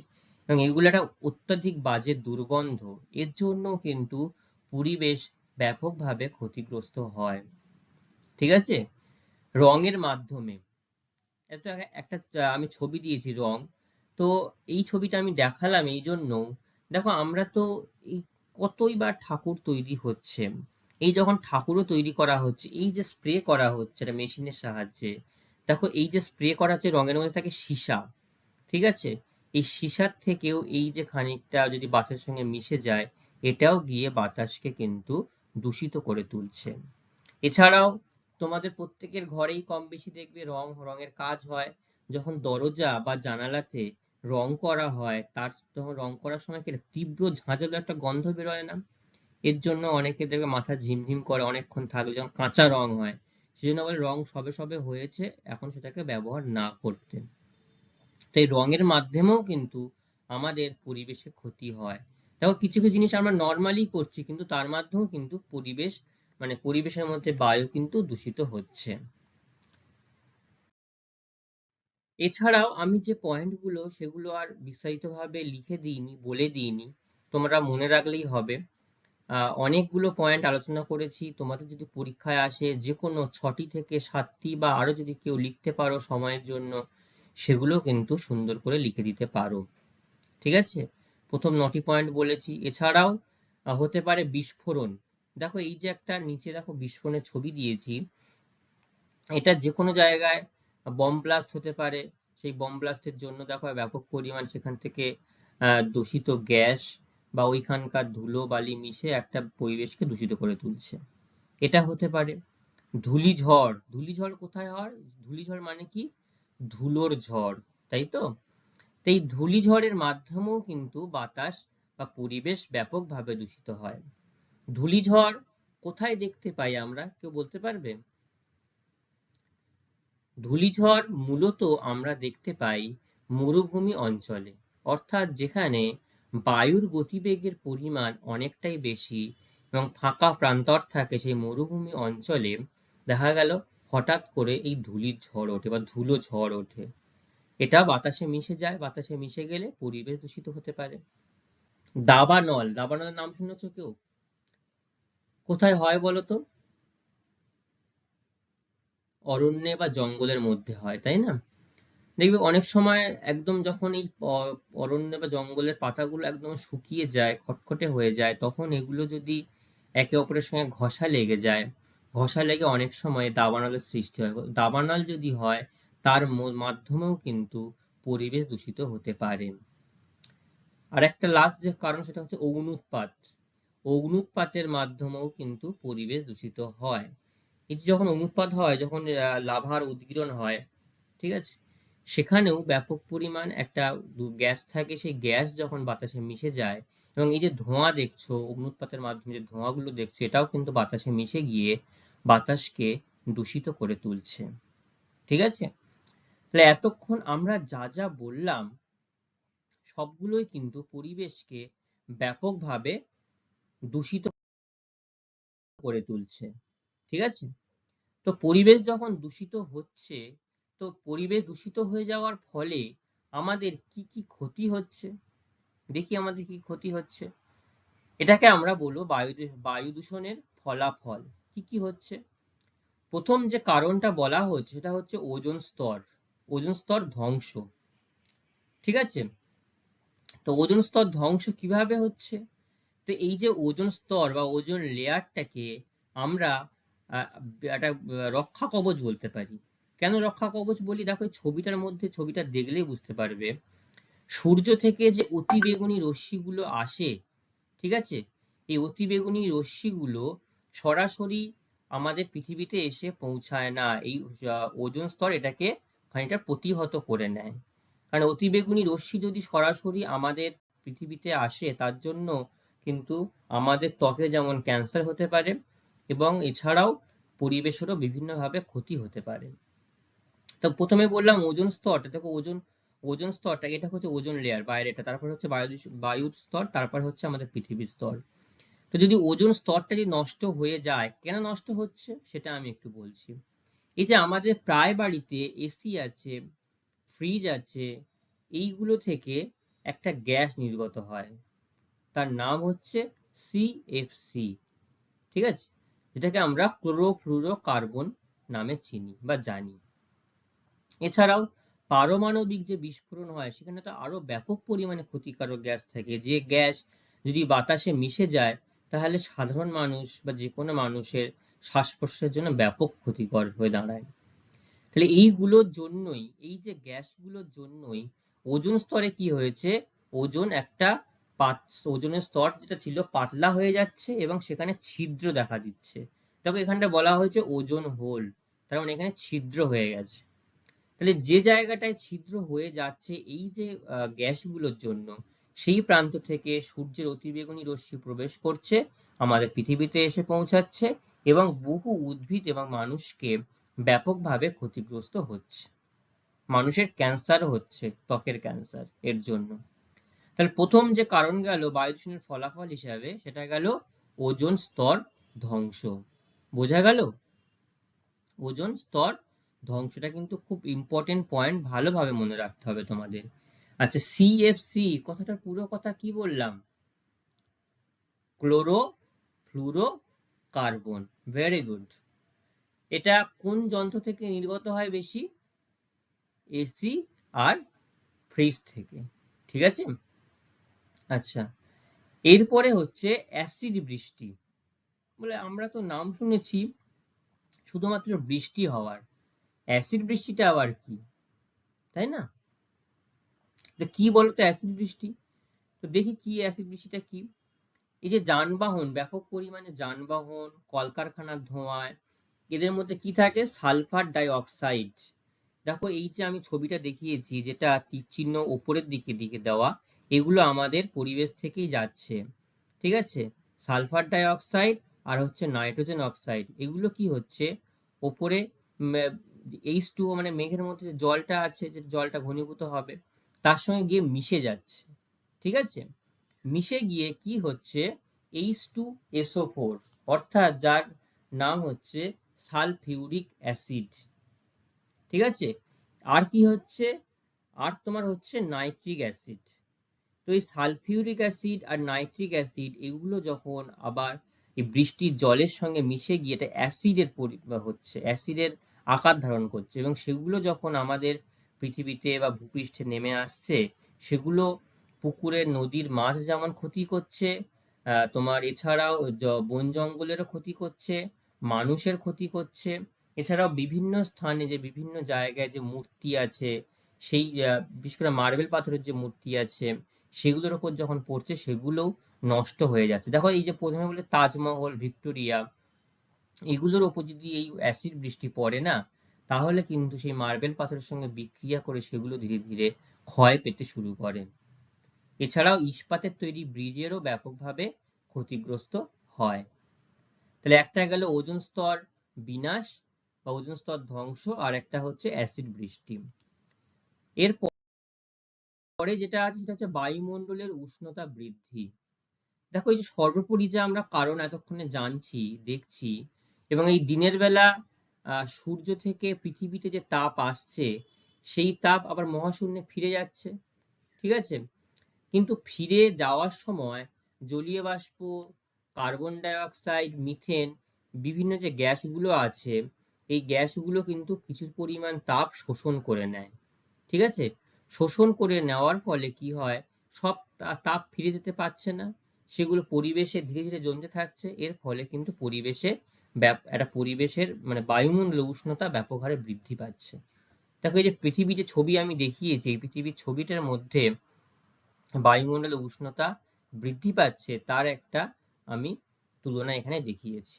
এবং এগুলো একটা অত্যাধিক বাজে দুর্গন্ধ। এর জন্য কিন্তু পরিবেশ ব্যাপকভাবে ক্ষতিগ্রস্ত হয়। ঠিক আছে? রঙের মাধ্যমে, এটা একটা আমি ছবি দিয়েছি রং। তো এই ছবিটা আমি দেখালাম এই জন্য, দেখো আমরা তো এই কতই বা ঠাকুর তৈরি হচ্ছে, এই যখন ঠাকুরও তৈরি করা হচ্ছে, এই যে স্প্রে করা হচ্ছে এটা মেশিনের সাহায্যে, দেখো এই যে স্প্রে করা হচ্ছে রঙের মধ্যে থাকে সীসা। ঠিক আছে? এই সীসার থেকেও এই যে খানিকটা যদি বাতাসের সঙ্গে মিশে যায়, এটাও গিয়ে বাতাসকে কিন্তু দূষিত করে তুলছে। এছাড়াও তোমাদের প্রত্যেকের ঘরেই কম বেশি দেখবে রঙের কাজ হয়। যখন দরজা বা জানালাতে রং করা হয়, তার তখন রং করার সময় কি একটা তীব্র ঝাঁঝালো একটা গন্ধ বেরোয় না? এর জন্য অনেকে দেখবে মাথা ঝিমঝিম করে অনেকক্ষণ থাকলে, যখন কাঁচা রং হয়। সেজন্য বলে রং সবে সবে হয়েছে, এখন সেটাকে ব্যবহার না করতে। তো এই রঙের মাধ্যমেও কিন্তু আমাদের পরিবেশে ক্ষতি হয়। দেখো কিছু কিছু জিনিস আমরা নর্মালি করছি, কিন্তু তার মাধ্যমেও কিন্তু পরিবেশ, মানে পরিবেশের মধ্যে বায়ু কিন্তু দূষিত হচ্ছে। এছাড়াও আমি যে পয়েন্টগুলো, সেগুলো আর বিস্তারিতভাবে লিখে দিইনি, বলে দিইনি, তোমরা মনে রাখলেই হবে। অনেকগুলো পয়েন্ট আলোচনা করেছি, তোমাদের যদি পরীক্ষায় আসে যে কোনো 6টি থেকে 7টি, বা আরো যদি কেউ লিখতে পারো সময়ের জন্য, সেগুলো কিন্তু সুন্দর করে লিখে দিতে পারো। ঠিক আছে? প্রথম 9টি পয়েন্ট বলেছি। এছাড়াও হতে পারে বিস্ফোরণ। দেখো এই যে একটা নিচে দেখো বিস্ফোরণের ছবি দিয়েছি, এটা যে কোনো জায়গায় বম ব্লাস্ট হতে পারে। সেই বম ব্লাস্টের জন্য দেখো ব্যাপক পরিমাণ সেখান থেকে দূষিত গ্যাস বা ওইখানকার ধুলো বালি মিশে একটা পরিবেশকে দূষিত করে তুলছে। এটা হতে পারে। ধূলিঝড়, ধূলিঝড় কোথায় হয়? ধূলিঝড় মানে কি? ধুলোর ঝড়, তাই তো? তো এই ধূলিঝড়ের মাধ্যমেও কিন্তু বাতাস বা পরিবেশ ব্যাপকভাবে দূষিত হয়। ধূলিঝড় কোথায় দেখতে পাই আমরা, কেউ বলতে পারবে? ধূলিঝড় মূলত আমরা দেখতে পাই মরুভূমি অঞ্চলে, অর্থাৎ যেখানে বায়ুর গতিবেগের পরিমাণ অনেকটাই বেশি এবং ফাঁকা প্রান্তর থাকে, সেই মরুভূমি অঞ্চলে দেখা গেল হঠাৎ করে এই ধূলির ঝড় ওঠে বা ধুলো ঝড় ওঠে। এটা বাতাসে মিশে যায়, বাতাসে মিশে গেলে পরিবেশ দূষিত হতে পারে। দাবানল, দাবানলের নাম শুনেছো কেউ? কোথায় হয় বলো তো? অরণ্যে বা জঙ্গলের মধ্যে হয়, তাই না? দেখবে অনেক সময় একদম যখন এই অরণ্য বা জঙ্গলের পাতাগুলো একদম শুকিয়ে যায়, খটখটে হয়ে যায়, তখন এগুলো যদি একে অপরের সঙ্গে ঘষা লেগে যায়, ঘষা লেগে অনেক সময় দাবানলের সৃষ্টি হয়। দাবানল যদি হয়, তার মাধ্যমেও কিন্তু পরিবেশ দূষিত হতে পারে। আর একটা লাস্ট যে কারণ, সেটা হচ্ছে অগ্নুৎপাত। অগ্নুৎপাতের মাধ্যমেও কিন্তু পরিবেশ দূষিত হয়। এই যে যখন অগ্নুৎপাত হয়, যখন লাভার উদগীরণ হয়, ঠিক আছে, সেখানেও ব্যাপক পরিমাণ একটা গ্যাস থাকে, সেই গ্যাস যখন বাতাসে মিশে যায়, এবং এই যে ধোঁয়া দেখছো, অগ্নুৎপাতের মাধ্যমে যে ধোঁয়াগুলো দেখছো, এটাও কিন্তু বাতাসে মিশে গিয়ে বাতাসকে দূষিত করে তুলছে। ঠিক আছে, তাহলে এতক্ষণ আমরা যা যা বললাম, সবগুলোই কিন্তু পরিবেশকে ব্যাপকভাবে দূষিত করে তুলছে। ঠিক আছে, তো পরিবেশ যখন দূষিত হচ্ছে, তো পরিবেশ দূষিত হয়ে যাওয়ার ফলে আমাদের কি কি ক্ষতি হচ্ছে, দেখি আমাদের কি ক্ষতি হচ্ছে। এটাকে আমরা বলবো বায়ু দূষণের ফলাফল। কি কি হচ্ছে? প্রথম যে কারণটা বলা হচ্ছে, সেটা হচ্ছে ওজোন স্তর। ওজোন স্তর ধ্বংস। ঠিক আছে, তো ওজোন স্তর ধ্বংস কিভাবে হচ্ছে? তো এই যে ওজোন স্তর বা ওজোন লেয়ারটাকে আমরা একটা রক্ষা কবচ বলতে পারি। কেন রক্ষা কবচ বলি? দেখো ছবিটার মধ্যে, ছবিটা দেখলেই বুঝতে পারবে। সূর্য থেকে যে অতিবেগুনি রশ্মিগুলো আসে, ঠিক আছে, এই অতিবেগুনি রশ্মিগুলো সরাসরি আমাদের পৃথিবীতে এসে পৌঁছায় না। এই ওজোন স্তর এটাকে খানিকটা প্রতিহত করে নেয়। কারণ অতিবেগুনি রশ্মি যদি সরাসরি আমাদের পৃথিবীতে আসে, তার জন্য কিন্তু আমাদের ত্বকে যেমন ক্যান্সার হতে পারে, এবং এছাড়াও পরিবেশেরও বিভিন্নভাবে ক্ষতি হতে পারে। তো প্রথমে বললাম ওজোন স্তরটা, দেখো ওজোন স্তরটা, এটা হচ্ছে ওজোন লেয়ার বাইরেটা, তারপর হচ্ছে বায়ুর স্তর, তারপর হচ্ছে আমাদের পৃথিবীর স্তর। তো যদি ওজোন স্তরটা যদি নষ্ট হয়ে যায়, কেন নষ্ট হচ্ছে সেটা আমি একটু বলছি। এই যে আমাদের প্রায় বাড়িতে এসি আছে, ফ্রিজ আছে, এইগুলো থেকে একটা গ্যাস নির্গত হয়, তার নাম হচ্ছে সিএফসি। ঠিক আছে, যেটাকে আমরা ক্লোরোফ্লুরোকার্বন নামে চিনি বা জানি। এছাড়াও পারমাণবিক যে বিস্ফোরণ হয়, সেখানে তো আরো ব্যাপক পরিমাণে ক্ষতিকারক গ্যাস থাকে, যে গ্যাস যদি বাতাসে মিশে যায়, তাহলে সাধারণ মানুষ বা যে কোনো মানুষের শ্বাস প্রশ্বাসের জন্য ব্যাপক ক্ষতিকর হয়ে দাঁড়ায়। তাহলে এইগুলোর জন্যই, এই যে গ্যাসগুলোর জন্যই ওজোন স্তরে কি হয়েছে, ওজোন একটা ওজোনের স্তর যেটা ছিল পাতলা হয়ে যাচ্ছে, এবং সেখানে ছিদ্র দেখা দিচ্ছে। তবে এখানটা বলা হয়েছে ওজোন হোল, তার মানে এখানে ছিদ্র হয়ে গেছে। তাহলে যে জায়গাটায় ছিদ্র হয়ে যাচ্ছে এই যে গ্যাসগুলোর জন্য, সেই প্রান্ত থেকে সূর্যের অতিবেগুনি রশ্মি প্রবেশ করছে, আমাদের পৃথিবীতে এসে পৌঁছাচ্ছে, এবং বহু উদ্ভিদ এবং মানুষকে ব্যাপকভাবে ক্ষতিগ্রস্ত হচ্ছে। মানুষের ক্যান্সার হচ্ছে, ত্বকের ক্যান্সার এর জন্য। তাহলে প্রথম যে কারণ গেল বায়ু দূষণের ফলাফল হিসাবে, সেটা গেল ওজোন স্তর ধ্বংস। বোঝা গেল? ওজোন স্তর ধ্বংসটা কিন্তু খুব ইম্পর্টেন্ট পয়েন্ট, ভালোভাবে মনে রাখতে হবে তোমাদের। আচ্ছা, সিএফসি কথাটার পুরো কথা কি বললাম? Chloro fluoro carbon. Very good. এটা কোন যন্ত্র থেকে নির্গত হয় বেশি? এসি আর ফ্রিজ থেকে। ঠিক আছে, আচ্ছা, এরপরে হচ্ছে অ্যাসিড বৃষ্টি। বলে আমরা তো নাম শুনেছি শুধুমাত্র বৃষ্টি হওয়ার, অ্যাসিড বৃষ্টিটা আবার কি, তাই না? কি বলতো অ্যাসিড বৃষ্টি? তো দেখি কি অ্যাসিড বৃষ্টিটা কি। এই যে যানবাহন, ব্যাপক পরিমাণে যানবাহন, কলকারখানার ধোঁয়ায়, এদের মধ্যে কি থাকে? Sulphur die oxide. দেখো এই যে আমি ছবিটা দেখিয়েছি, যেটা তীর চিহ্ন উপরের দিকে দেওয়া, এগুলো আমাদের পরিবেশ থেকেই যাচ্ছে। ঠিক আছে, সালফার ডাই অক্সাইড আর হচ্ছে নাইট্রোজেন অক্সাইড, এগুলো কি হচ্ছে ওপরে H2O, মানে মেঘের মধ্যে যে জলটা আছে, যে জলটা ঘনীভূত হবে, তার সঙ্গে গিয়ে মিশে যাচ্ছে। ঠিক আছে, মিশে গিয়ে কি হচ্ছে, H2SO4, অর্থাৎ যার নাম হচ্ছে সালফিউরিক অ্যাসিড। ঠিক আছে, আর কি হচ্ছে, আর তোমার হচ্ছে নাইট্রিক অ্যাসিড। তো এই সালফিউরিক অ্যাসিড আর নাইট্রিক অ্যাসিড, এগুলো যখন আবার এই বৃষ্টির জলের সঙ্গে মিশে গিয়ে এটা অ্যাসিডের হচ্ছে, অ্যাসিডের আকার ধারণ করছে, এবং সেগুলো যখন আমাদের পৃথিবীতে বা ভূপৃষ্ঠে নেমে আসছে সেগুলো পুকুরের নদীর মাছ যেমন ক্ষতি করছে, তোমার এছাড়াও বন জঙ্গলেরও ক্ষতি করছে, মানুষের ক্ষতি করছে। এছাড়াও বিভিন্ন স্থানে যে বিভিন্ন জায়গায় যে মূর্তি আছে, সেই বিশেষ করে মার্বেল পাথরের যে মূর্তি আছে সেগুলোর উপর যখন পড়ছে সেগুলোও নষ্ট হয়ে যাচ্ছে। দেখো এই যে প্রথমে বলে তাজমহল, ভিক্টোরিয়া, এগুলোর ওপর যদি এই অ্যাসিড বৃষ্টি পড়ে না, তাহলে কিন্তু সেই মার্বেল পাথরের সঙ্গে বিক্রিয়া করে সেগুলো ধীরে ধীরে ক্ষয় পেতে শুরু করে। এছাড়াও ইস্পাতের তৈরি ব্রিজেরও ব্যাপকভাবে ক্ষতিগ্রস্ত হয়। তাহলে একটা গেল ওজোন স্তর বিনাশ বা ওজোন স্তর ধ্বংস, আর একটা হচ্ছে অ্যাসিড বৃষ্টি। এরপরে যেটা আছে সেটা হচ্ছে বায়ুমণ্ডলের উষ্ণতা বৃদ্ধি। দেখো এই যে সর্বোপরি যে আমরা কারণ এতক্ষণে জানছি, দেখছি, এবং এই দিনের বেলা সূর্য থেকে পৃথিবীতে যে তাপ আসছে সেই তাপ আবার মহাশূন্যে ফিরে যাচ্ছে, ঠিক আছে? কিন্তু ফিরে যাওয়ার সময় জলীয় বাষ্প, কার্বন ডাই অক্সাইড, মিথেন, বিভিন্ন যে গ্যাসগুলো আছে এই গ্যাসগুলো কিন্তু কিছু পরিমাণ তাপ শোষণ করে নেয়, ঠিক আছে? শোষণ করে নেওয়ার ফলে কি হয়, সব তাপ ফিরে যেতে পারছে না, সেগুলো পরিবেশে ধীরে ধীরে জমতে থাকছে। এর ফলে কিন্তু একটা পরিবেশের মানে বায়ুমণ্ডলের উষ্ণতা ব্যাপক হারে বৃদ্ধি পাচ্ছে। দেখো এই যে পৃথিবী যে ছবি আমি দেখিয়েছি, এই পৃথিবীর ছবিটার মধ্যে বায়ুমণ্ডলের উষ্ণতা বৃদ্ধি পাচ্ছে তার একটা আমি তুলনা এখানে দেখিয়েছি।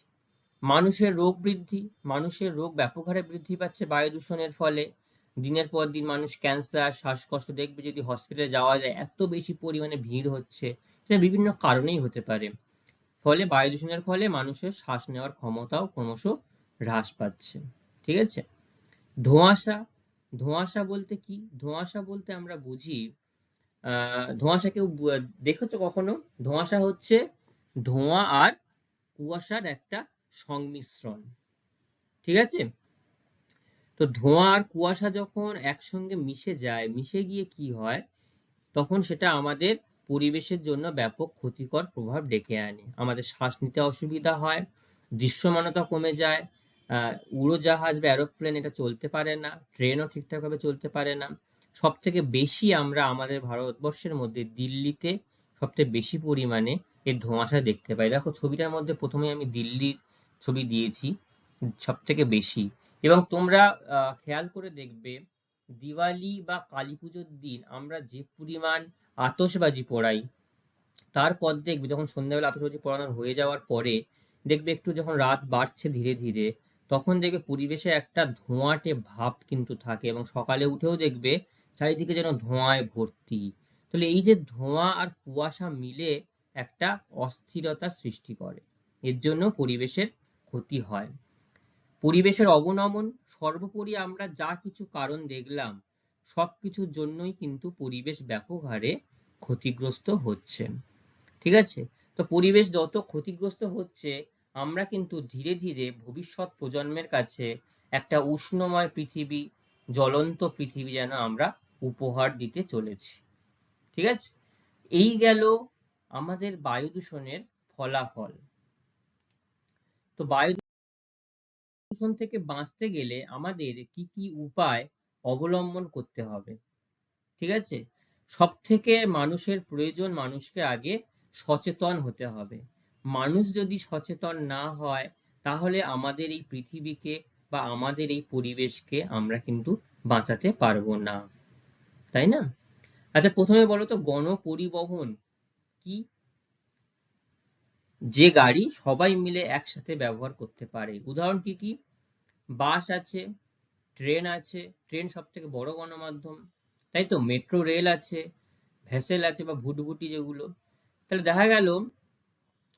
মানুষের রোগ বৃদ্ধি, মানুষের রোগ ব্যাপক হারে বৃদ্ধি পাচ্ছে বায়ু দূষণের ফলে। দিনের পর দিন মানুষ ক্যান্সার, শ্বাসকষ্ট, দেখবে যদি হসপিটালে যাওয়া যায় এত বেশি পরিমাণে ভিড় হচ্ছে, সেটা বিভিন্ন কারণেই হতে পারে। ফলে বায়ু দূষণের ফলে মানুষের শ্বাস নেওয়ার ক্ষমতাও ক্রমশ হ্রাস পাচ্ছে, ঠিক আছে? ধোঁয়াশা, ধোঁয়াশা বলতে কি? ধোঁয়াশা বলতে আমরা বুঝি, ধোঁয়াশা কেউ দেখেছো কখনো? ধোঁয়াশা হচ্ছে ধোঁয়া আর কুয়াশার একটা সংমিশ্রণ, ঠিক আছে? তো ধোঁয়া আর কুয়াশা যখন একসঙ্গে মিশে যায়, মিশে গিয়ে কি হয়, তখন সেটা আমাদের পরিবেশের জন্য ব্যাপক ক্ষতিকর প্রভাব ডেকে আনে। আমাদের শ্বাস নিতে অসুবিধা হয়, দৃশ্যমানতা কমে যায়, উড়োজাহাজ বা এরোপ্লেন এটা চলতে পারে না, ট্রেনও ঠিকঠাক ভাবে চলতে পারে না। সব থেকে বেশি আমরা আমাদের ভারতবর্ষের মধ্যে দিল্লিতে সবথেকে বেশি পরিমাণে এর ধোঁয়াশা দেখতে পাই। দেখো ছবিটার মধ্যে প্রথমে আমি দিল্লির ছবি দিয়েছি, সব থেকে বেশি। এবং তোমরা খেয়াল করে দেখবে দিওয়ালি বা কালী পুজোর দিন আমরা যে পরিমাণ আতশবাজি পোড়াই, তারপর দেখবে যখন সন্ধ্যাবেলা আতশবাজি পোড়ানো হয়ে যাওয়ার পরে দেখবে একটু যখন রাত বাড়ছে ধীরে ধীরে, তখন দেখবে পরিবেশে একটা ধোঁয়াটে ভাব কিন্তু থাকে, এবং সকালে উঠেও দেখবে চারিদিকে যেন ধোঁয়ায় ভর্তি। তাহলে এই যে ধোঁয়া আর কুয়াশা মিলে একটা অস্থিরতা সৃষ্টি করে, এর জন্য পরিবেশের ক্ষতি হয়। পরিবেশের অবনমন, সর্বোপরি আমরা যা কিছু কারণ দেখলাম সবকিছুর জন্যই কিন্তু পরিবেশ ব্যাপক হারে ক্ষতিগ্রস্ত হচ্ছে, ঠিক আছে? তো পরিবেশ যত ক্ষতিগ্রস্ত হচ্ছে, আমরা কিন্তু ধীরে ধীরে ভবিষ্যৎ প্রজন্মের কাছে একটা উষ্ণময় পৃথিবী, জ্বলন্ত পৃথিবী যেন আমরা উপহার দিতে চলেছি, ঠিক আছে? এই গেল আমাদের বায়ু দূষণের ফলাফল। তো বায়ু দূষণ থেকে বাঁচতে গেলে আমাদের কি কি উপায় অবলম্বন করতে হবে, ঠিক আছে? সব থেকে মানুষের প্রয়োজন, মানুষকে আগে সচেতন হতে হবে। মানুষ যদি সচেতন না হয় তাহলে আমাদের এই পৃথিবীকে বা আমাদের এই পরিবেশকে আমরা কিন্তু বাঁচাতে পারবো না, তাই না? আচ্ছা প্রথমে বলো তো গণপরিবহন কি? যে গাড়ি সবাই মিলে একসাথে ব্যবহার করতে পারে। উদাহরণ কি কি? বাস আছে, ট্রেন আছে, ট্রেন সব থেকে বড় গণমাধ্যম, তাই তো? মেট্রো রেল আছে, ভেসেল আছে বা ভুটভুটি যেগুলো। তাহলে দেখা গেল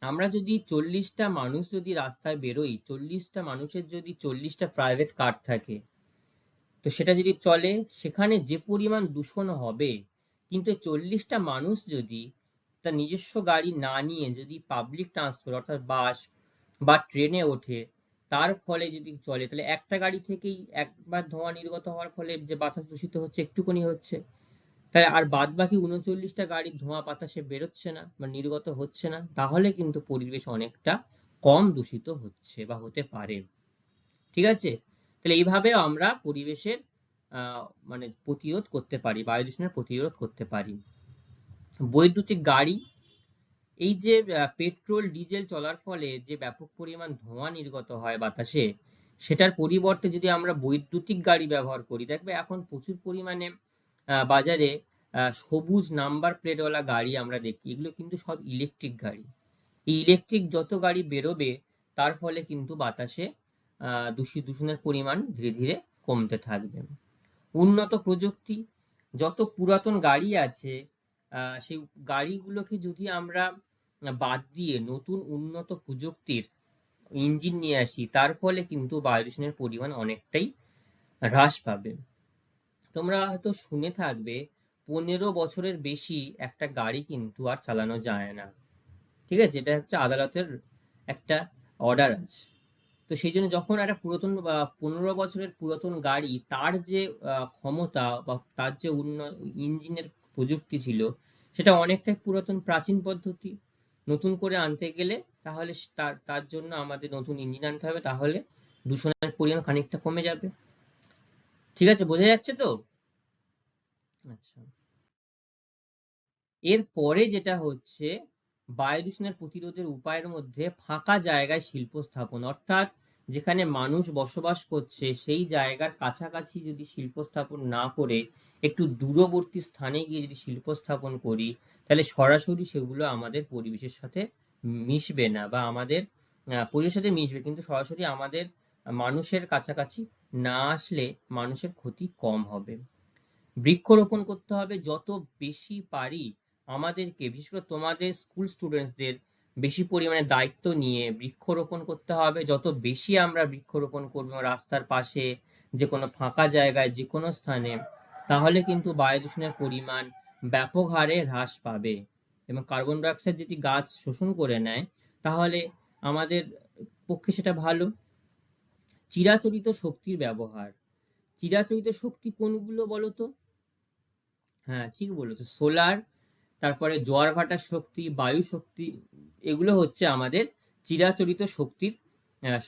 আমরা যদি 40টা মানুষ যদি রাস্তায় বেরোই, 40টা মানুষের যদি 40টা প্রাইভেট কার থাকে, তো সেটা যদি চলে, সেখানে যে পরিমাণ দূষণ হবে, কিন্তু 40টা মানুষ যদি তার নিজস্ব গাড়ি না নিয়ে যদি পাবলিক ট্রান্সপোর্ট অর্থাৎ বাস বা ট্রেনে ওঠে, তার ফলে যদি চলে, তাহলে একটা গাড়ি থেকেই একবার ধোঁয়া নির্গত হওয়ার ফলে যে বাতাস দূষিত হচ্ছে একটুখানি হচ্ছে, তাই আর বাদ বাকি 39টা গাড়ির ধোঁয়া বাতাসে বেরোচ্ছে না বা নির্গত হচ্ছে না, তাহলে কিন্তু পরিবেশ অনেকটা কম দূষিত হচ্ছে বা হতে পারে, ঠিক আছে? তাহলে এইভাবে আমরা পরিবেশের মানে প্রতিরোধ করতে পারি, বায়ু দূষণের প্রতিরোধ করতে পারি। বৈদ্যুতিক গাড়ি, এই যে পেট্রোল ডিজেল চলার ফলে যে ব্যাপক পরিমাণ ধোঁয়া নির্গত হয় বাতাসে, সেটার পরিবর্তে যদি আমরা বৈদ্যুতিক গাড়ি ব্যবহার করি, দেখবে এখন প্রচুর পরিমাণে বাজারে সবুজ নাম্বার প্লেটওয়ালা গাড়ি আমরা দেখি, এগুলো কিন্তু সব ইলেকট্রিক গাড়ি। এই ইলেকট্রিক যত গাড়ি বেরোবে তার ফলে কিন্তু বাতাসে দূষণের পরিমাণ ধীরে ধীরে কমতে থাকবে। উন্নত প্রযুক্তি, যত পুরাতন গাড়ি আছে সেই গাড়িগুলোকে যদি আমরা বাদ দিয়ে নতুন উন্নত প্রযুক্তির ইঞ্জিন নিয়ে আসি, তার ফলে কিন্তু বায়ু দূষণের পরিমাণ অনেকটাই হ্রাস পাবে। তোমরা হয়তো শুনে থাকবে 15 বছরের বেশি একটা গাড়ি কিন্তু আর চালানো যায় না, ঠিক আছে, এটা হচ্ছে আদালতের একটা অর্ডার আছে। তো সেই জন্য যখন একটা পুরাতন 15 বছরের পুরাতন গাড়ি, তার যে ক্ষমতা বা তার যে ইঞ্জিনের প্রযুক্তি ছিল, সেটা অনেকটাই পুরাতন প্রাচীন পদ্ধতি। নতুন করে আনতে গেলে তাহলে তার জন্য আমাদের নতুন ইঞ্জিন আনতে হবে, তাহলে দূষণের পরিমাণ খানিকটা কমে যাবে। ঠিক আছে, বোঝা যাচ্ছে তো? আচ্ছা, এর পরে যেটা হচ্ছে বায়ু দূষণের প্রতিরোধের উপায়ের মধ্যে ফাঁকা জায়গায় শিল্প স্থাপন, অর্থাৎ যেখানে মানুষ বসবাস করছে সেই জায়গার কাছাকাছি যদি শিল্প স্থাপন না করে একটু দূরবর্তী স্থানে গিয়ে যদি শিল্প স্থাপন করি, তাহলে সরাসরি সেগুলো আমাদের পরিবেশের সাথে মিশবে না, বা আমাদের পরিবেশের সাথে মিশবে কিন্তু সরাসরি আমাদের মানুষের কাছাকাছি না আসলে মানুষের ক্ষতি কম হবে। বৃক্ষরোপণ করতে হবে যত বেশি পারি আমাদেরকে, বিশেষ করে তোমাদের স্কুল স্টুডেন্টসদের বেশি পরিমাণে দায়িত্ব নিয়ে বৃক্ষরোপণ করতে হবে। যত বেশি আমরা বৃক্ষরোপণ করব রাস্তার পাশে, যে কোনো ফাঁকা জায়গায়, যে কোনো স্থানে, তাহলে কিন্তু বায়ু দূষণের পরিমাণ ব্যাপক হারে হ্রাস পাবে। এবং কার্বন ডাই অক্সাইড যদি গাছ শোষণ করে নেয় তাহলে আমাদের পক্ষে সেটা ভালো। চিরাচরিত শক্তির ব্যবহার, চিরাচরিত শক্তি কোনগুলো বলো তো? হ্যাঁ, ঠিক বলেছো, সোলার, তারপরে জোয়ার ভাটার শক্তি, বায়ু শক্তি, এগুলো হচ্ছে আমাদের চিরাচরিত শক্তির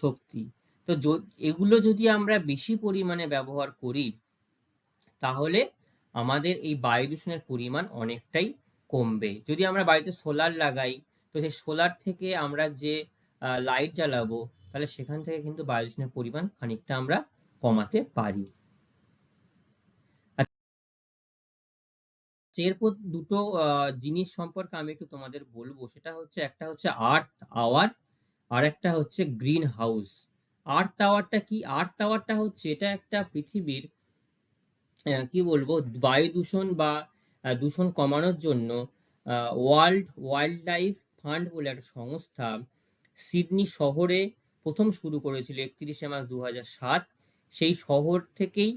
শক্তি। তো এগুলো যদি আমরা বেশি পরিমাণে ব্যবহার করি তাহলে আমাদের এই বায়ু দূষণের পরিমাণ অনেকটাই কমবে। যদি আমরা বাড়িতে সোলার লাগাই, তো সেই সোলার থেকে আমরা যে লাইট জ্বালাবো, তাহলে সেখান থেকে কিন্তু বায়ু দূষণের পরিমাণ খানিকটা আমরা কমাতে পারি। এরপর দুটো জিনিস সম্পর্কে আমি একটু তোমাদের বলবো, সেটা হচ্ছে একটা হচ্ছে আর্থ আওয়ার, আর একটা হচ্ছে গ্রিন হাউস। আর্থ আওয়ারটা কি? আর্থ আওয়ারটা হচ্ছে এটা একটা পৃথিবীর কি বলবো বায়ু দূষণ বা দূষণ কমানোর জন্য ওয়ার্ল্ড ওয়াইল্ড লাইফ ফান্ড বলে একটা সংস্থা সিডনি শহরে প্রথম শুরু করেছিল 31 মার্চ 2007। সেই শহর থেকেই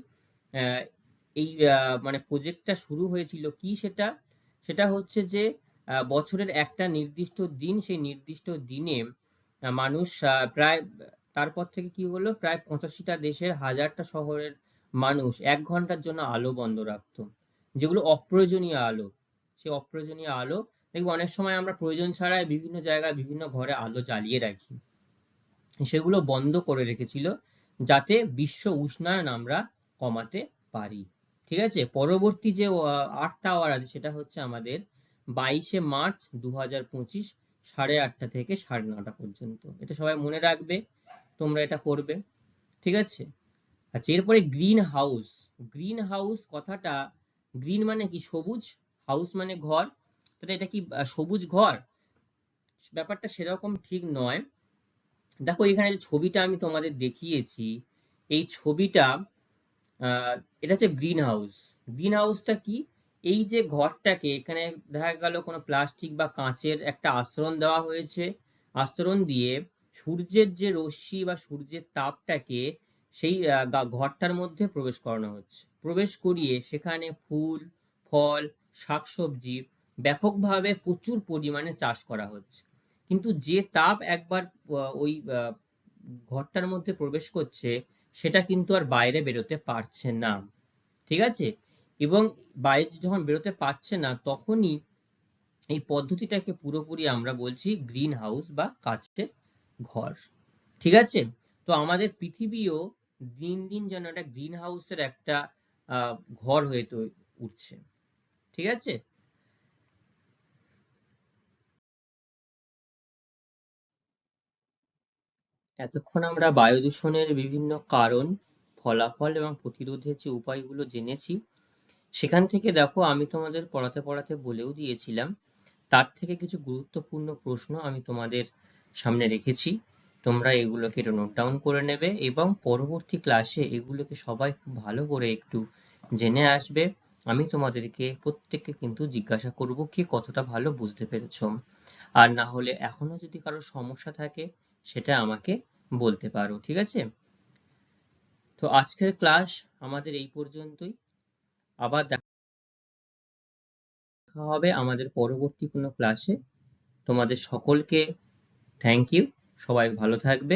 এই মানে প্রজেক্টটা শুরু হয়েছিল। কি সেটা? সেটা হচ্ছে যে বছরের একটা নির্দিষ্ট দিন, সেই নির্দিষ্ট দিনে মানুষ প্রায়, তারপর থেকে কি হলো, প্রায় 85টা দেশের 1000টা শহরের মানুষ 1 ঘন্টার জন্য আলো বন্ধ রাখতো, যেগুলো অপ্রয়োজনীয় আলো। সেই অপ্রয়োজনীয় আলো দেখবো অনেক সময় আমরা প্রয়োজন ছাড়াই বিভিন্ন জায়গায় বিভিন্ন ঘরে আলো জ্বালিয়ে রাখি, সেগুলো বন্ধ করে রেখেছিল যাতে বিশ্ব উষ্ণায়ন আমরা কমাতে পারি। ঠিক আছে, পরবর্তী যে আর্থ আওয়ার আছে সেটা হচ্ছে আমাদের 22 মার্চ 2025 8:30 থেকে 9:30 পর্যন্ত। এটা সবাই মনে রাখবে, তোমরা এটা করবে। ঠিক আছে, আচ্ছা, এরপরে গ্রিন হাউস। গ্রিন হাউস কথাটা, গ্রিন মানে কি? সবুজ, হাউস মানে ঘর। তাহলে এটা কি সবুজ ঘর? ব্যাপারটা সেরকম ঠিক নয়। দেখো এখানে যে ছবিটা আমি তোমাদের দেখিয়েছি, এই ছবিটা এটা হচ্ছে গ্রিন হাউস। গ্রিন হাউসটা কি? এই যে ঘরটাকে এখানে দেখা গেল কোনো প্লাস্টিক বা কাঁচের একটা আস্তরণ দেওয়া হয়েছে, আস্তরণ দিয়ে সূর্যের যে রশ্মি বা সূর্যের তাপটাকে সেই ঘরটার মধ্যে প্রবেশ করানো হচ্ছে। প্রবেশ করিয়ে সেখানে ফুল, ফল, শাকসবজি ব্যাপকভাবে প্রচুর পরিমাণে চাষ করা হচ্ছে। কিন্তু যে তাপ একবার ওই ঘরটার মধ্যে প্রবেশ করছে সেটা কিন্তু আর বাইরে বেরোতে পারছে না। ঠিক আছে, এবং বাইরে যখন বেরোতে পারছে না তখনই এই পদ্ধতিটাকে পুরোপুরি আমরা বলছি গ্রিন হাউস বা কাচের ঘর। ঠিক আছে, তো আমাদের পৃথিবীও দিন দিন যেন একটা গ্রিন হাউসের একটা ঘর হয়ে উঠছে। ঠিক আছে? এতক্ষণ আমরা বায়ু দূষণের বিভিন্ন কারণ, ফলাফল এবং প্রতিরোধের যে উপায়গুলো জেনেছি, সেখান থেকে দেখো আমি তোমাদের পড়াতে পড়াতে বলেও দিয়েছিলাম, তার থেকে কিছু গুরুত্বপূর্ণ প্রশ্ন আমি তোমাদের সামনে রেখেছি। তোমরা এগুলোকে নোট ডাউন করে নেবে এবং পরবর্তী ক্লাসে এগুলোকে সবাই খুব ভালো করে একটু জেনে আসবে। আমি তোমাদেরকে প্রত্যেককে কিন্তু জিজ্ঞাসা করব কি কতটা ভালো বুঝতে পেরেছো। আর না হলে এখনো যদি কারো সমস্যা থাকে সেটা আমাকে বলতে পারো। ঠিক আছে? তো আজকের ক্লাস আমাদের এই পর্যন্তই। আবার দেখা হবে আমাদের পরবর্তী কোনো ক্লাসে। তোমাদের সকলকে থ্যাংক ইউ। সবাই ভালো থাকবে।